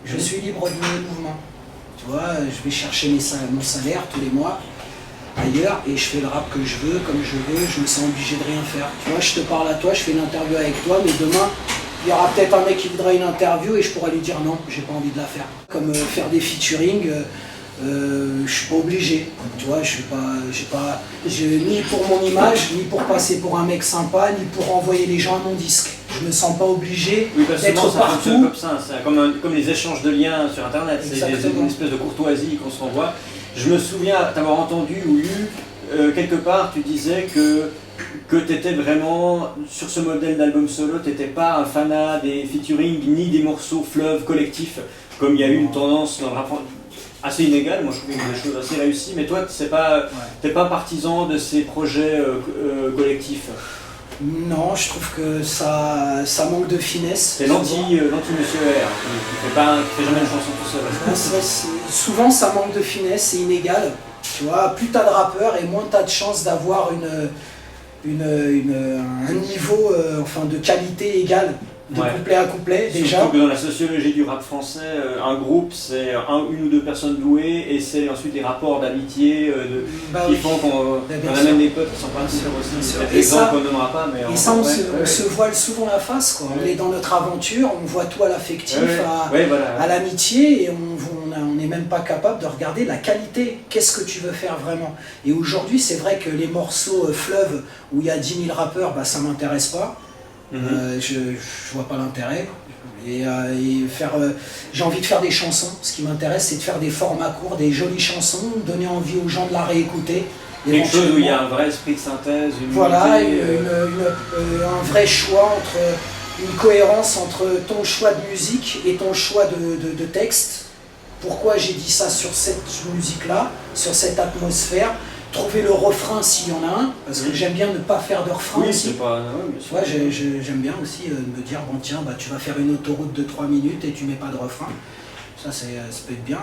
Je suis libre de mes mouvements. Tu vois, je vais chercher mon salaire tous les mois ailleurs et je fais le rap que je veux, comme je veux, je me sens obligé de rien faire. Tu vois, je te parle à toi, je fais une interview avec toi, mais demain, Il y aura peut-être un mec qui voudra une interview et je pourrais lui dire non, j'ai pas envie de la faire. Comme faire des featuring, je suis pas obligé. Tu vois, ni pour mon image, ni pour passer pour un mec sympa, ni pour envoyer les gens à mon disque. Je me sens pas obligé d'être ça partout. fonctionne comme ça, c'est comme les échanges de liens sur internet, c'est une espèce de courtoisie qu'on se renvoie. Je me souviens t'avoir entendu ou lu quelque part, tu disais que tu étais vraiment, sur ce modèle d'album solo, tu n'étais pas un fanat des featuring ni des morceaux fleuves collectifs, comme il y a eu une tendance dans le rap assez inégale. Moi je trouvais des choses assez réussies, mais toi t'es pas partisan de ces projets collectifs. Non, je trouve que ça manque de finesse. C'est l'anti-Monsieur R, qui fait jamais une chanson tout seul. Souvent ça manque de finesse, c'est inégal. Tu vois, plus t'as de rappeurs et moins t'as de chances d'avoir un niveau de qualité égal de couplet à couplet. Déjà. Surtout que dans la sociologie du rap français, un groupe c'est une ou deux personnes douées et c'est ensuite des rapports d'amitié qui font qu'on amène des potes qui sont pas sûrs aussi. Des exemples qu'on ne nommera pas. Mais et ça, on se voile souvent la face, quoi. On est dans notre aventure, on voit tout à l'affectif, à l'amitié et on n'est même pas capable de regarder la qualité. Qu'est-ce que tu veux faire vraiment? Et aujourd'hui, c'est vrai que les morceaux fleuves où il y a 10 000 rappeurs, ça m'intéresse pas. Je vois pas l'intérêt. J'ai envie de faire des chansons. Ce qui m'intéresse, c'est de faire des formats courts, des jolies chansons, donner envie aux gens de la réécouter. Quelque chose où il y a un vrai esprit de synthèse, un vrai choix une cohérence entre ton choix de musique et ton choix de texte. Pourquoi j'ai dit ça sur cette musique-là, sur cette atmosphère? Trouver le refrain s'il y en a un, parce que j'aime bien ne pas faire de refrain aussi. J'aime bien aussi me dire, bon tiens, tu vas faire une autoroute de 3 minutes et tu mets pas de refrain. Ça peut être bien.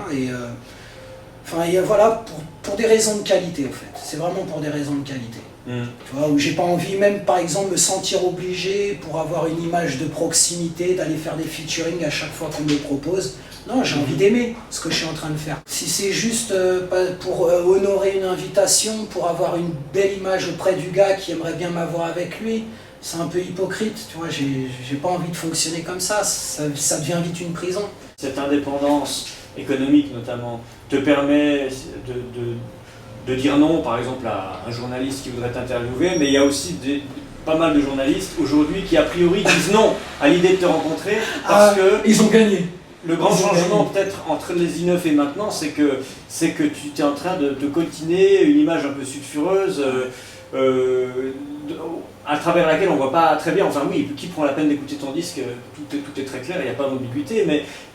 Voilà, pour des raisons de qualité en fait. C'est vraiment pour des raisons de qualité. Tu vois, où j'ai pas envie même par exemple me sentir obligé pour avoir une image de proximité, d'aller faire des featuring à chaque fois qu'on me le propose. Non, j'ai envie d'aimer ce que je suis en train de faire. Si c'est juste pour honorer une invitation, pour avoir une belle image auprès du gars qui aimerait bien m'avoir avec lui, c'est un peu hypocrite, tu vois, j'ai pas envie de fonctionner comme ça devient vite une prison. Cette indépendance économique notamment te permet de dire non par exemple à un journaliste qui voudrait t'interviewer, mais il y a aussi pas mal de journalistes aujourd'hui qui a priori disent non à l'idée de te rencontrer parce que ils ont gagné. Le grand changement peut-être entre les I9 et maintenant, c'est que tu es en train de coltiner une image un peu sulfureuse à travers laquelle on ne voit pas très bien. Enfin oui, qui prend la peine d'écouter ton disque, tout est très clair, il n'y a pas d'ambiguïté,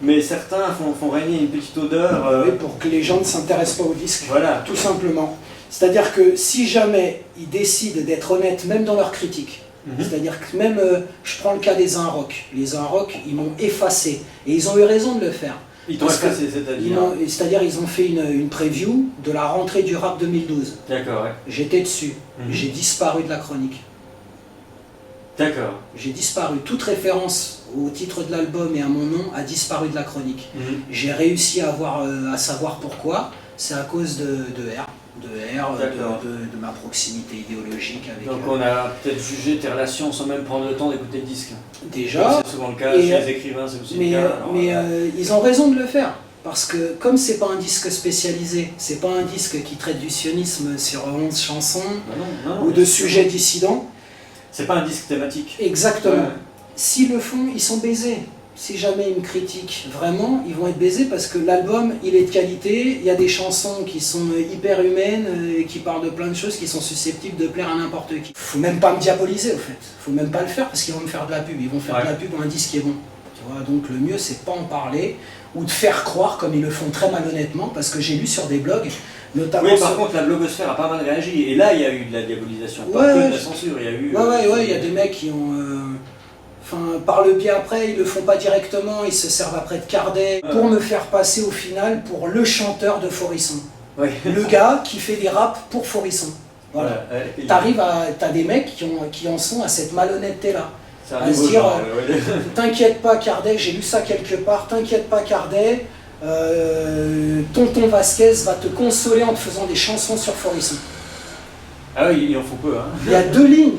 mais certains font régner une petite odeur. Oui, pour que les gens ne s'intéressent pas au disque, voilà. Tout simplement. C'est-à-dire que si jamais ils décident d'être honnêtes, même dans leurs critiques, c'est-à-dire que même, je prends le cas des Un-Rock. Les Un-Rock, ils m'ont effacé. Et ils ont eu raison de le faire. Ils t'ont effacé, c'est-à-dire ils ont fait une preview de la rentrée du rap 2012. D'accord, ouais. J'étais dessus. J'ai disparu de la chronique. D'accord. J'ai disparu. Toute référence au titre de l'album et à mon nom a disparu de la chronique. J'ai réussi à savoir pourquoi. C'est à cause de R. De ma proximité idéologique avec... Donc on a peut-être jugé tes relations sans même prendre le temps d'écouter le disque. Déjà. C'est souvent le cas, chez les écrivains c'est aussi le cas. Ils ont raison de le faire. Parce que comme c'est pas un disque spécialisé, c'est pas un disque qui traite du sionisme sur 11 chansons ou de sujets dissidents. C'est pas un disque thématique. Exactement. Ouais. S'ils le font, ils sont baisés. Si jamais ils me critiquent vraiment, ils vont être baisés parce que l'album, il est de qualité, il y a des chansons qui sont hyper humaines et qui parlent de plein de choses qui sont susceptibles de plaire à n'importe qui. Faut même pas me diaboliser au fait, faut même pas le faire parce qu'ils vont me faire de la pub, ils vont faire de la pub pour un disque qui est bon. Tu vois, donc le mieux c'est pas en parler ou de faire croire comme ils le font très malhonnêtement parce que j'ai lu sur des blogs, notamment... Oui, par contre la blogosphère a pas mal réagi et là il y a eu de la diabolisation, pas que de la censure, il y a eu... il y a des mecs qui ont... par le biais après, ils le font pas directement, ils se servent après de Cardet pour me faire passer au final pour le chanteur de Forisson. Le gars qui fait des raps pour Forisson. Voilà. T'as des mecs qui en sont à cette malhonnêteté-là. À se dire, t'inquiète pas Cardet, j'ai lu ça quelque part, t'inquiète pas Cardet, Tonton Vasquez va te consoler en te faisant des chansons sur Forisson. Ah oui, il en faut peu. Hein. Il y a 2 lignes.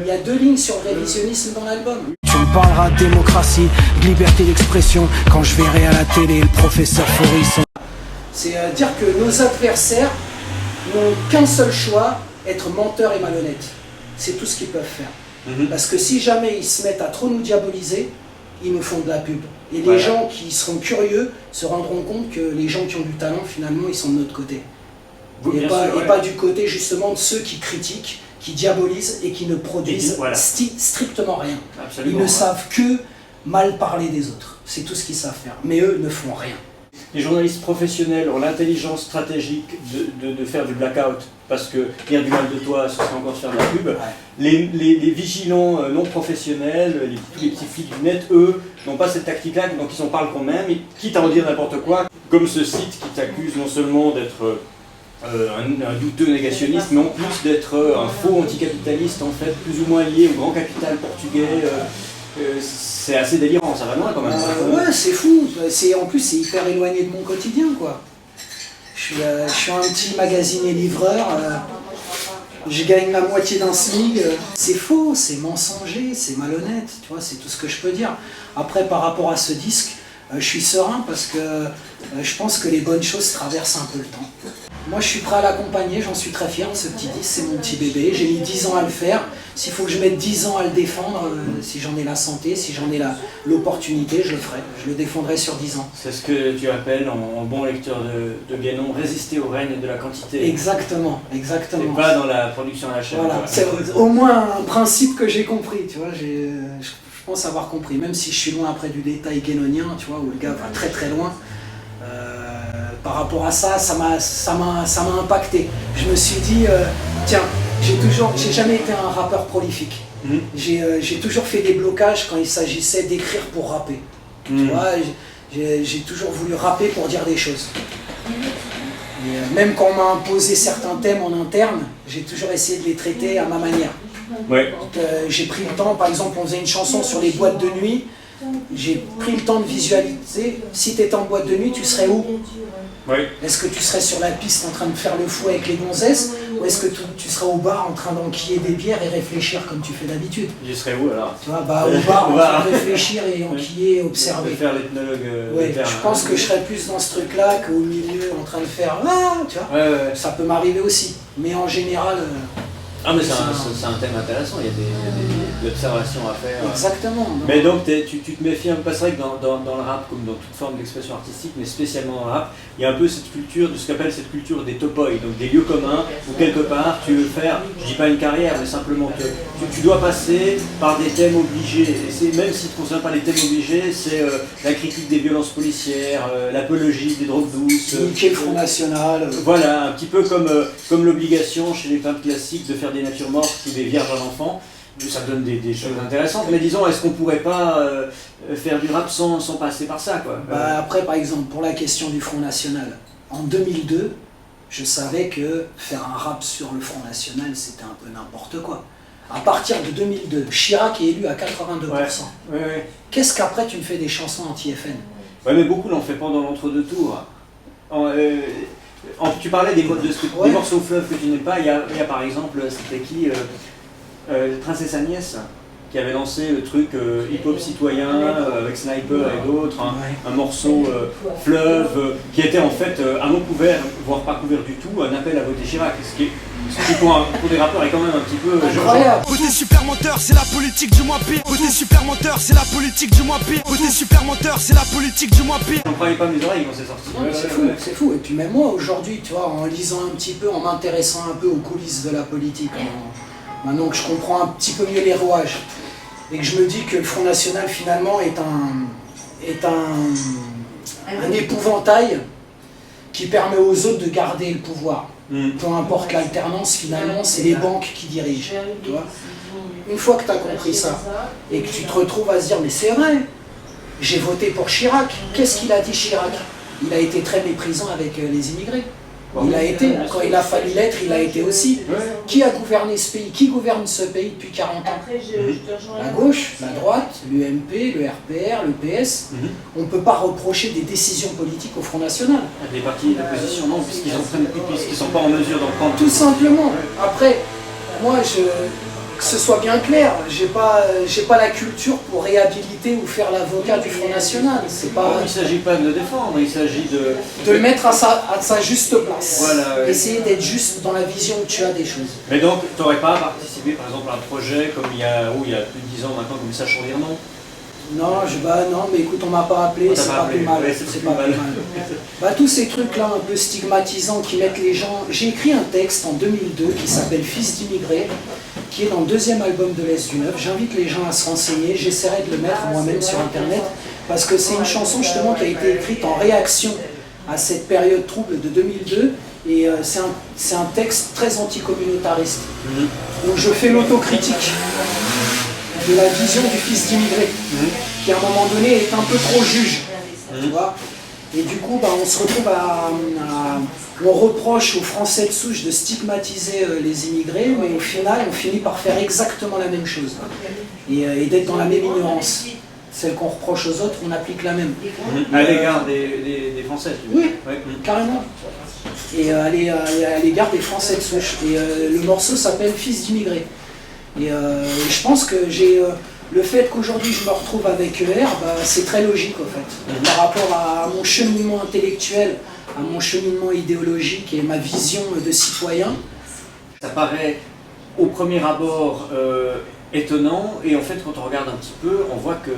Il y a 2 lignes sur le révisionnisme dans l'album. Tu me parleras de démocratie, de liberté d'expression, quand je verrai à la télé le professeur Faurisson. C'est dire que nos adversaires n'ont qu'un seul choix, être menteurs et malhonnêtes. C'est tout ce qu'ils peuvent faire. Parce que si jamais ils se mettent à trop nous diaboliser, ils nous font de la pub. Et les gens qui seront curieux se rendront compte que les gens qui ont du talent, finalement, ils sont de notre côté. Et pas du côté justement de ceux qui critiquent, qui diabolisent et qui ne produisent strictement rien. Absolument, ils ne savent que mal parler des autres. C'est tout ce qu'ils savent faire. Mais eux ne font rien. Les journalistes professionnels ont l'intelligence stratégique de faire du blackout, parce que dire du mal de toi, ce serait encore se faire de la pub. Les vigilants non professionnels, tous les petits flics du net, eux, n'ont pas cette tactique-là, donc ils en parlent quand même, quitte à en dire n'importe quoi, comme ce site qui t'accuse non seulement d'être un douteux négationniste, mais en plus d'être un faux anticapitaliste, en fait, plus ou moins lié au grand capital portugais. C'est assez délirant, ça va loin quand même. Ouais, c'est fou. En plus, c'est hyper éloigné de mon quotidien, quoi. Je suis un petit magasinier livreur. Je gagne la moitié d'un SMIC. C'est faux, c'est mensonger, c'est malhonnête. Tu vois, c'est tout ce que je peux dire. Après, par rapport à ce disque, je suis serein parce que je pense que les bonnes choses traversent un peu le temps. Moi, je suis prêt à l'accompagner, j'en suis très fier de ce petit disque, c'est mon petit bébé. J'ai mis 10 ans à le faire. S'il faut que je mette 10 ans à le défendre, si j'en ai la santé, si j'en ai l'opportunité, je le ferai. Je le défendrai sur 10 ans. C'est ce que tu appelles, en bon lecteur de Guénon, résister au règne de la quantité. Exactement, exactement. Et pas dans la production à la chaîne. Voilà, c'est au moins un principe que j'ai compris, tu vois. Je pense avoir compris, même si je suis loin après du détail guénonien, tu vois, où le gars va très très loin. Par rapport à ça, ça m'a impacté. Je me suis dit, tiens, j'ai jamais été un rappeur prolifique. J'ai toujours fait des blocages quand il s'agissait d'écrire pour rapper. Tu vois, j'ai toujours voulu rapper pour dire des choses. Et même quand on m'a imposé certains thèmes en interne, j'ai toujours essayé de les traiter à ma manière. Ouais. J'ai pris le temps, par exemple, on faisait une chanson sur les boîtes de nuit. J'ai pris le temps de visualiser, si tu étais en boîte de nuit, tu serais où? Oui. Est-ce que tu serais sur la piste en train de faire le fou avec les gonzesses, ou est-ce que tu serais au bar en train d'enquiller des bières et réfléchir comme tu fais d'habitude? Je serais où alors? Tu vois, bah, au bar en train de réfléchir et enquiller, observer. Faire l'ethnologue. Je pense que je serais plus dans ce truc-là qu'au milieu en train de faire tu vois. Ça peut m'arriver aussi, mais en général. Ah mais c'est un thème intéressant, il y a des observations à faire. Exactement. Mais donc tu te méfies un peu, c'est vrai que dans le rap, comme dans toute forme d'expression artistique, mais spécialement dans le rap, il y a un peu cette culture, de ce qu'appelle cette culture des topoi, donc des lieux communs où quelque part tu veux faire, je dis pas une carrière, mais simplement que tu dois passer par des thèmes obligés. Et même si tu ne considères pas les thèmes obligés, c'est la critique des violences policières, l'apologie des drogues douces. Niquer le Front National. Voilà, un petit peu comme l'obligation chez les femmes classiques de faire des natures mortes ou des vierges à l'enfant. Ça donne des choses intéressantes, mais disons, est-ce qu'on pourrait pas faire du rap sans passer par ça, quoi? Après, par exemple, pour la question du Front National, en 2002, je savais que faire un rap sur le Front National, c'était un peu n'importe quoi. À partir de 2002, Chirac est élu à 82%. Ouais. Qu'est-ce qu'après tu me fais des chansons anti-FN? Ouais, mais beaucoup l'ont fait pendant l'entre-deux tours. Tu parlais des morceaux fleuves que tu n'aimes pas. Il y a par exemple, c'était qui Princesse Agnès, qui avait lancé le truc hip-hop citoyen avec Sniper et d'autres, un morceau fleuve qui était en fait à non couvert, voire pas couvert du tout, un appel à voter Chirac, ce qui pour des rappeurs est quand même un petit peu incroyable. Côté super menteur, c'est la politique du moins pire. Côté super menteur, c'est la politique du moins pire. Côté super menteur, c'est la politique du moins pire. J'en croyais pas mes oreilles quand c'est sorti. C'est fou. Et puis même moi aujourd'hui, tu vois, en lisant un petit peu, en m'intéressant un peu aux coulisses de la politique, maintenant que je comprends un petit peu mieux les rouages, et que je me dis que le Front National finalement est un épouvantail qui permet aux autres de garder le pouvoir. Peu importe l'alternance, finalement, c'est les banques qui dirigent. Tu vois, une fois que tu as compris ça, et que tu te retrouves à se dire, mais c'est vrai, j'ai voté pour Chirac. Qu'est-ce qu'il a dit Chirac? Il a été très méprisant avec les immigrés. Il a été, quand il a fallu l'être, il a été aussi. Qui a gouverné ce pays? Qui gouverne ce pays depuis 40 ans? La gauche, la droite, l'UMP, le RPR, le PS. On ne peut pas reprocher des décisions politiques au Front National. Des partis d'opposition, non, puisqu'ils ne sont pas en mesure d'en prendre. Tout simplement. Après, moi, que ce soit bien clair, j'ai pas la culture pour réhabiliter ou faire l'avocat du Front National. C'est pas. Il ne s'agit pas de le défendre, il s'agit de le mettre à sa juste place. Voilà, ouais. Essayer d'être juste dans la vision que tu as des choses. Mais donc, tu n'aurais pas participé par exemple à un projet comme il y a plus de 10 ans maintenant, comme ça, Chandir, non? Non, non, mais écoute, on m'a pas appelé, c'est pas plus mal. Ouais, c'est pas plus mal. Tous ces trucs-là un peu stigmatisants qui mettent les gens. J'ai écrit un texte en 2002 qui s'appelle Fils d'immigrés, qui est dans le 2e album de l'Est du Neuf. J'invite les gens à se renseigner, j'essaierai de le mettre moi-même sur internet, parce que c'est une chanson justement qui a été écrite en réaction à cette période trouble de 2002, et c'est un texte très anticommunautariste. Donc je fais l'autocritique de la vision du fils d'immigré, qui à un moment donné est un peu trop juge, tu vois. Et du coup, on se retrouve on reproche aux Français de souche de stigmatiser les immigrés, mais au final, on finit par faire exactement la même chose, et d'être dans la même ignorance. Celle qu'on reproche aux autres, on applique la même. À l'égard des Français, tu veux dire. Oui, carrément. Et à l'égard des Français de souche. Et le morceau s'appelle Fils d'immigré. Et je pense que le fait qu'aujourd'hui je me retrouve avec ER, c'est très logique en fait. Par rapport à mon cheminement intellectuel, à mon cheminement idéologique et ma vision de citoyen. Ça paraît au premier abord étonnant, et en fait quand on regarde un petit peu, on voit que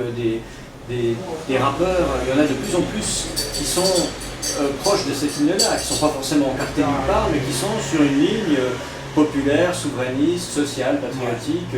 des rappeurs, il y en a de plus en plus qui sont proches de cette ligne-là, qui ne sont pas forcément encartés nulle part, mais qui sont sur une ligne populaire, souverainiste, sociale, patriotique,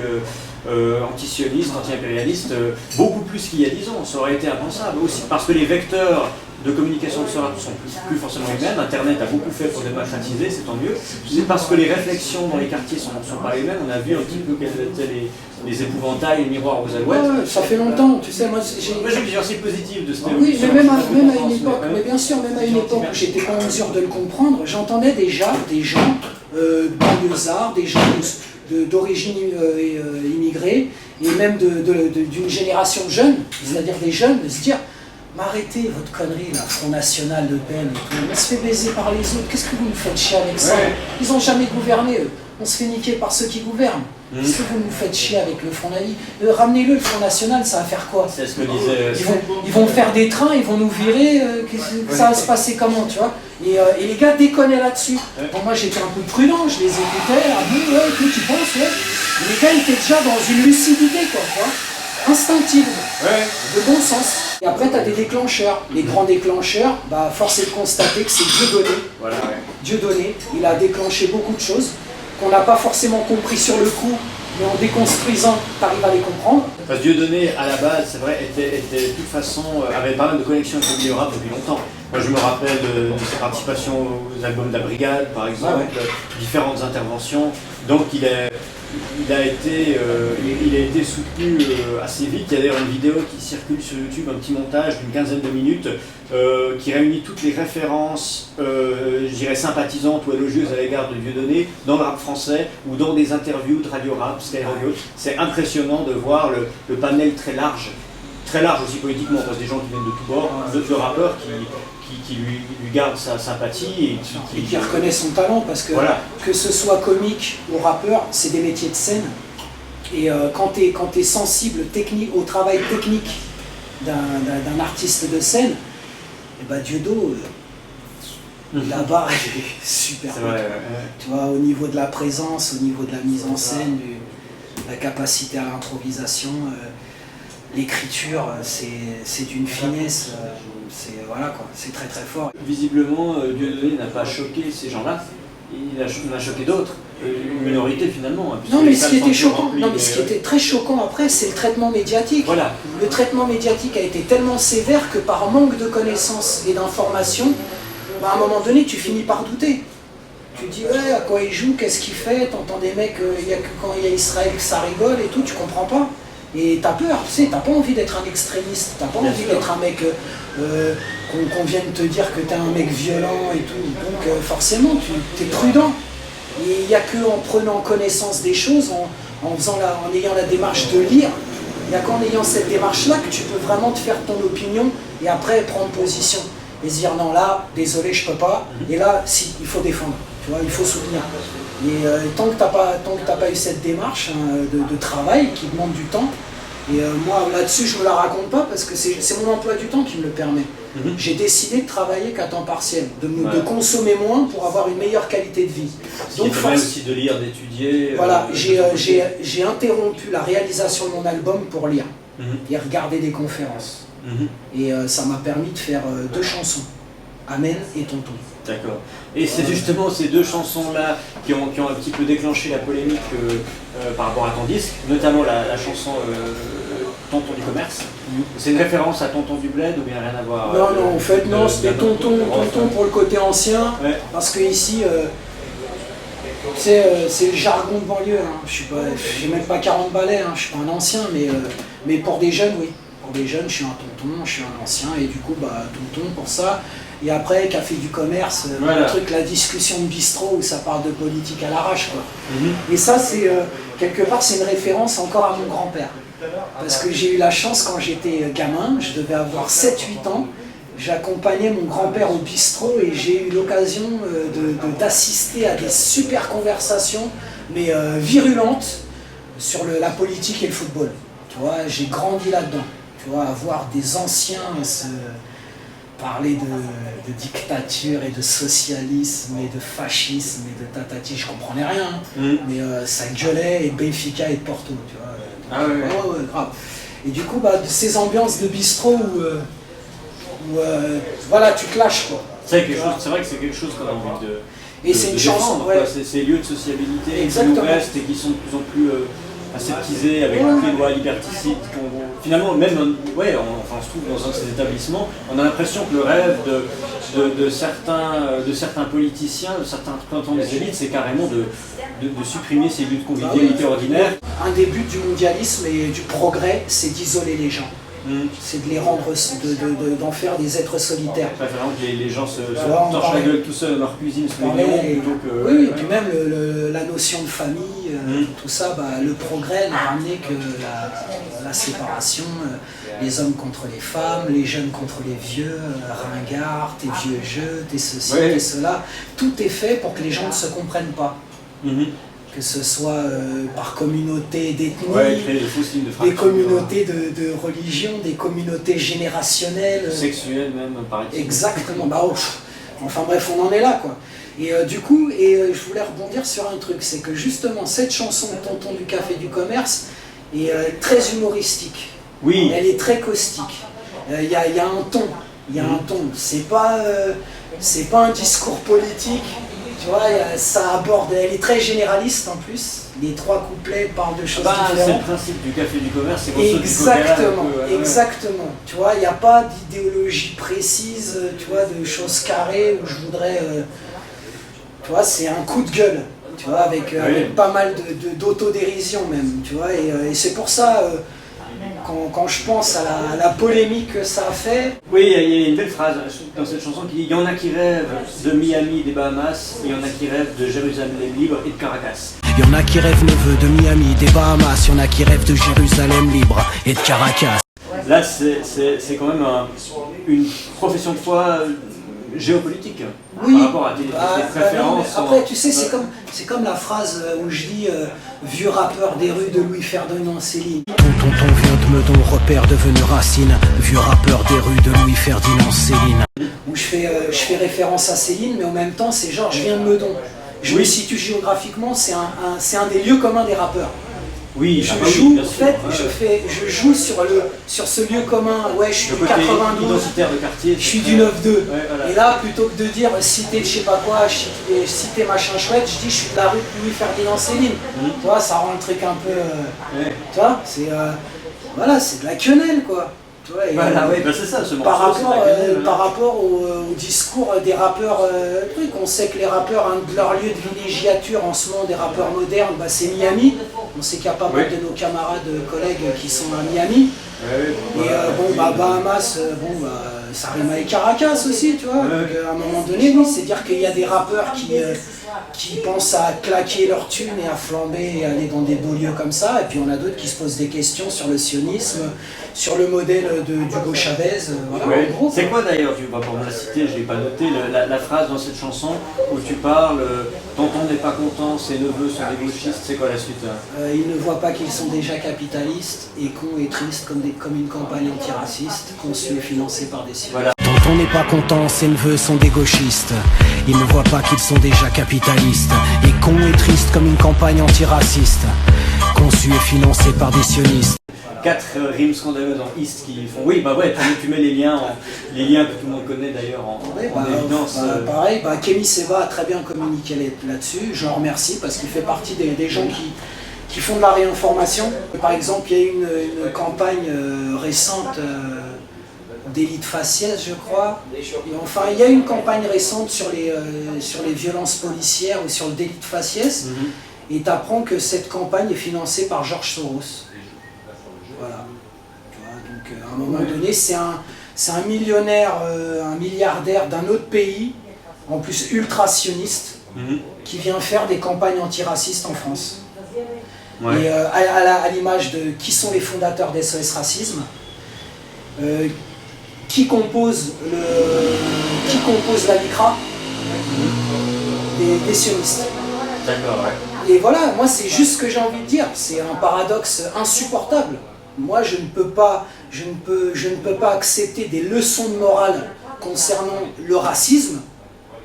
antisioniste, anti-impérialiste, beaucoup plus qu'il y a 10 ans. Ça aurait été impensable aussi, parce que les vecteurs de communication de ce rap ne sont plus forcément les mêmes. Internet a beaucoup fait pour démocratiser, c'est tant mieux. C'est parce que les réflexions dans les quartiers sont pas les mêmes. On a vu un petit peu quels étaient les épouvantails, les miroirs aux alouettes. Ouais, ça fait longtemps, tu sais, moi j'ai une vision assez positive de cette Oui, mais même à une époque, mais bien sûr, même à une époque où j'étais pas en mesure de le comprendre, j'entendais déjà des gens banlieusards, des gens d'origine immigrée, et même d'une génération jeune, c'est-à-dire des jeunes, de se dire « Mais arrêtez votre connerie, là, Front National, Le Pen et tout, on se fait baiser par les autres, qu'est-ce que vous nous faites chier avec ça? Ils n'ont jamais gouverné, eux. On se fait niquer par ceux qui gouvernent. Qu'est-ce que vous nous faites chier avec le Front National? Ramenez-le, le Front National, ça va faire quoi? C'est ce que disait... Ils vont faire des trains, ils vont nous virer, ça va se passer comment, tu vois? Et les gars déconnaient là-dessus. Bon, moi j'étais un peu prudent, je les écoutais, que tu penses, Et les gars étaient déjà dans une lucidité, quoi, tu vois, instinctive, de bon sens. Et après, tu as des déclencheurs. Les grands déclencheurs, force est de constater que c'est Dieudonné. Voilà, Dieudonné, il a déclenché beaucoup de choses qu'on n'a pas forcément compris sur le coup, mais en déconstruisant, tu arrives à les comprendre. Parce que Dieudonné, à la base, c'est vrai, était de toute façon, avait pas mal de connexions avec le milieu rap depuis longtemps. Moi, je me rappelle de ses participations aux albums de la Brigade, par exemple, différentes interventions. Donc, il a été soutenu assez vite. Il y a d'ailleurs une vidéo qui circule sur YouTube, un petit montage d'une 15aine de minutes, qui réunit toutes les références, je dirais sympathisantes ou élogieuses à l'égard de Dieudonné dans le rap français ou dans des interviews de Radio Rap, Skyrock. C'est impressionnant de voir le panel très large aussi politiquement, parce que des gens qui viennent de tous bords, de rappeurs qui lui gardent sa sympathie et qui reconnaît son talent, parce que que ce soit comique ou rappeur, c'est des métiers de scène. Et quand tu es sensible au travail technique d'un artiste de scène, Dieudonné, la barre elle est super haute. Tu vois, au niveau de la présence, au niveau de la mise en scène, la capacité à l'improvisation, l'écriture, c'est d'une finesse, c'est très très fort. Visiblement, Dieudonné n'a pas choqué ces gens-là, il a choqué d'autres, une minorité finalement. Non, mais ce qui était choquant, ce qui était très choquant après, c'est le traitement médiatique. Voilà. Le traitement médiatique a été tellement sévère que par manque de connaissances et d'informations, à un moment donné, tu finis par douter. Tu dis, à quoi il joue, qu'est-ce qu'il fait, t'entends des mecs, il y a que quand il y a Israël que ça rigole et tout, tu comprends pas. Et t'as peur, tu sais, t'as pas envie d'être un extrémiste, t'as pas envie d'être un mec qu'on vienne te dire que t'es un mec violent et tout. Donc forcément, t'es prudent. Et il n'y a qu'en prenant connaissance des choses, en ayant la démarche de lire, il n'y a qu'en ayant cette démarche-là que tu peux vraiment te faire ton opinion et après prendre position. Et se dire non, là, désolé, je peux pas. Et là, si, il faut défendre, tu vois, il faut soutenir. Et tant que t'as pas eu cette démarche hein, de travail qui demande du temps, et moi là-dessus je me la raconte pas parce que c'est mon emploi du temps qui me le permet. J'ai décidé de travailler qu'à temps partiel, de consommer moins pour avoir une meilleure qualité de vie. Ce qui permet aussi de lire, d'étudier. Voilà, j'ai interrompu la réalisation de mon album pour lire et regarder des conférences. Et ça m'a permis de faire 2 chansons, Amen et Tonton. D'accord. Et c'est justement ces 2 chansons-là qui ont un petit peu déclenché la polémique par rapport à ton disque, notamment la chanson Tonton du commerce. C'est une référence à Tonton du bled ou bien rien à voir? Non, en fait, non, c'était Tonton pour le côté ancien, parce que ici, c'est le jargon de banlieue. Hein. J'ai même pas 40 balais, hein. Je suis pas un ancien, mais pour des jeunes, oui. Pour des jeunes, je suis un tonton, je suis un ancien, et du coup, tonton pour ça. Et après, café du commerce, le truc, la discussion de bistrot où ça parle de politique à l'arrache, quoi. Et ça, c'est quelque part, c'est une référence encore à mon grand-père. Parce que j'ai eu la chance quand j'étais gamin, je devais avoir 7-8 ans, j'accompagnais mon grand-père au bistrot et j'ai eu l'occasion d'assister à des super conversations, mais virulentes, sur la politique et le football. Tu vois, j'ai grandi là-dedans. Tu vois, avoir des anciens parler de dictature et de socialisme et de fascisme et de tatati, je comprenais rien, mais ça gueulait, et Benfica et Porto, tu vois. Ouais, grave. Et du coup, de ces ambiances de bistrot où voilà, tu te lâches, quoi. C'est vrai que c'est quelque chose qu'on a envie de. Et c'est une chanson, c'est ces lieux de sociabilité qui nous restent et qui sont de plus en plus aseptisés avec toutes les lois liberticides. Finalement, même, on se trouve dans un de ces établissements, on a l'impression que le rêve de certains politiciens, de certains représentants des élites, c'est carrément de supprimer ces lieux de convivialité ordinaires. Un des buts du mondialisme et du progrès, c'est d'isoler les gens. C'est de les rendre, d'en faire des êtres solitaires. Préférant que les gens se torchent la gueule tout seuls dans leur cuisine, plutôt que... Oui, et puis même la notion de famille, tout ça, le progrès n'a ramené que la séparation, les hommes contre les femmes, les jeunes contre les vieux, ringards, tes vieux jeux, tes ceci, tes cela. Tout est fait pour que les gens ne se comprennent pas. Que ce soit par communauté d'ethnie, des communautés de religion, des communautés générationnelles. Sexuelles même, par exemple. Exactement, enfin bref, on en est là, quoi. Et du coup, je voulais rebondir sur un truc, c'est que justement, cette chanson Tonton du café du commerce est très humoristique. Oui. Elle est très caustique. Il y a un ton, c'est pas un discours politique. Tu vois, ça aborde, elle est très généraliste en plus, les 3 couplets parlent de choses différentes. C'est le principe du café du commerce, c'est exactement. Tu vois, il n'y a pas d'idéologie précise, tu vois, de choses carrées où je voudrais... tu vois, c'est un coup de gueule, tu vois, avec pas mal d'autodérision même, tu vois, et c'est pour ça... Quand je pense à la polémique que ça a fait... Oui, il y a une belle phrase dans cette chanson qui dit « Il y en a qui rêvent de Miami et des Bahamas, il y en a qui rêvent de Jérusalem libre et de Caracas. » Il y en a qui rêvent neveu de Miami, des Bahamas, il y en a qui rêvent de Jérusalem libre et de Caracas. Là, c'est quand même une profession de foi géopolitique, par rapport à tes préférences. Après, tu sais, c'est comme la phrase où je dis vieux rappeur des rues de Louis-Ferdinand Céline. Ton tonton vient de Meudon, repère devenu racine, vieux rappeur des rues de Louis-Ferdinand Céline. Où je fais référence à Céline, mais en même temps, c'est genre, je viens de Meudon. Je me situe géographiquement, c'est un des lieux communs des rappeurs. Oui, je joue sur ce lieu commun, je suis du 92, identitaire de quartier, je suis du 9-2. Et là, plutôt que de dire cité de je sais pas quoi, cité machin chouette, je dis je suis de la rue de Louis-Ferdinand Céline. Tu vois, ça rend le truc un peu... Tu vois, c'est de la quenelle, quoi. Tu vois, c'est ça, ce morceau, par rapport au discours des rappeurs, on sait que les rappeurs, un de leurs lieux de villégiature en ce moment, des rappeurs modernes, c'est Miami. On sait qu'il y a pas mal de nos camarades, collègues qui sont à Miami. Bahamas, ça rime avec Caracas aussi, tu vois. Donc, à un moment donné, c'est dire qu'il y a des rappeurs qui pensent à claquer leur thune et à flamber et aller dans des beaux lieux comme ça. Et puis on a d'autres qui se posent des questions sur le sionisme, sur le modèle d'Hugo Chavez. Voilà, Ouais. en gros. C'est quoi d'ailleurs, pour me la citer, je ne l'ai pas noté, la phrase dans cette chanson où tu parles tonton n'est pas content, ses neveux sont des gauchistes, c'est quoi la suite là? Ils ne voient pas qu'ils sont déjà capitalistes et cons et tristes comme une campagne antiraciste conçue et financée par des sionistes. Voilà. Tonton n'est pas content, ses neveux sont des gauchistes. Ils ne voient pas qu'ils sont déjà capitalistes. Et cons et tristes comme une campagne antiraciste, conçue et financée par des sionistes. 4 rimes scandaleuses en East qui font... Oui, bah ouais, tu mets les liens que tout le monde connaît d'ailleurs en évidence. Pareil, Kémy Seba a très bien communiqué là-dessus. Je le remercie parce qu'il fait partie des gens qui font de la réinformation. Par exemple, il y a eu une campagne récente d'élite faciès, je crois. Et enfin, il y a eu une campagne récente sur les violences policières ou sur le délit de faciès. Et tu apprends que cette campagne est financée par George Soros. Voilà. Tu vois, donc à un moment donné, c'est un millionnaire, un milliardaire d'un autre pays, en plus ultra-sioniste, qui vient faire des campagnes antiracistes en France. Ouais. Et à l'image de qui sont les fondateurs d'SOS Racisme, qui compose la LICRA, des sionistes. D'accord, ouais. Et voilà, moi c'est juste ce que j'ai envie de dire, c'est un paradoxe insupportable. Moi je ne peux pas accepter des leçons de morale concernant le racisme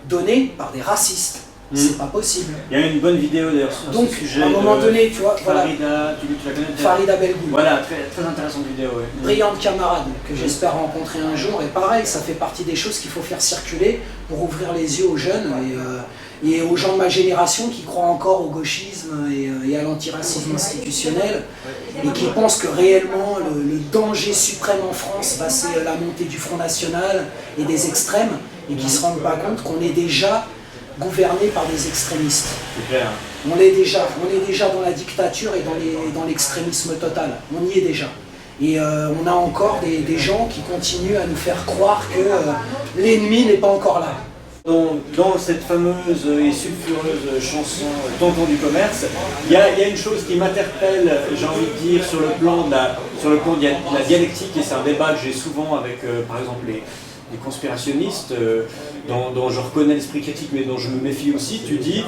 données par des racistes. C'est pas possible. Il y a une bonne vidéo d'ailleurs sur Donc, ce sujet. à un moment donné, tu vois, voilà. Farida, tu la connais peut-être? Farida Belgoul. Voilà, très intéressante vidéo. Ouais. Brillante camarade que j'espère rencontrer un jour. Et pareil, ça fait partie des choses qu'il faut faire circuler pour ouvrir les yeux aux jeunes et aux gens de ma génération qui croient encore au gauchisme et à l'antiracisme institutionnel et qui pensent que réellement le danger suprême en France, c'est la montée du Front National et des extrêmes et qui ne se rendent pas compte qu'on est déjà gouverné par des extrémistes. C'est clair. On est déjà dans la dictature et dans l'extrémisme total. On y est déjà. Et on a encore des gens qui continuent à nous faire croire que l'ennemi n'est pas encore là. Dans cette fameuse et sulfureuse chanson Tonton du commerce, il y a une chose qui m'interpelle, j'ai envie de dire, sur le plan de la dialectique, et c'est un débat que j'ai souvent avec, par exemple, les conspirationnistes, dont je reconnais l'esprit critique mais dont je me méfie aussi. Tu dis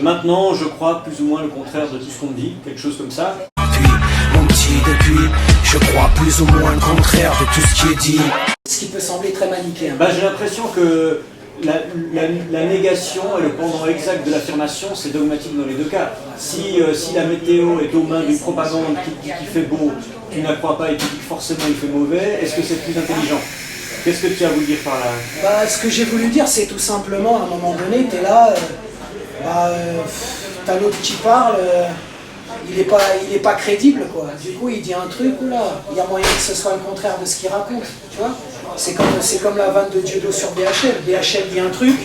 maintenant je crois plus ou moins le contraire de tout ce qu'on me dit, quelque chose comme ça. Puis, mon petit, depuis, je crois plus ou moins le contraire de tout ce qui est dit. Ce qui peut sembler très manichéen. J'ai l'impression que la négation est le pendant exact de l'affirmation, c'est dogmatique dans les deux cas. Si la météo est aux mains d'une propagande qui dit qu'il fait beau, tu n'y crois pas et tu dis que forcément il fait mauvais, est-ce que c'est plus intelligent? Qu'est-ce que tu as voulu dire par là? Ce que j'ai voulu dire, c'est tout simplement, à un moment donné, tu es là, t'as l'autre qui parle, il est pas crédible, quoi. Du coup, il dit un truc, oula, il y a moyen que ce soit le contraire de ce qu'il raconte, tu vois. C'est comme la vanne de Dieudo sur BHL. BHL dit un truc,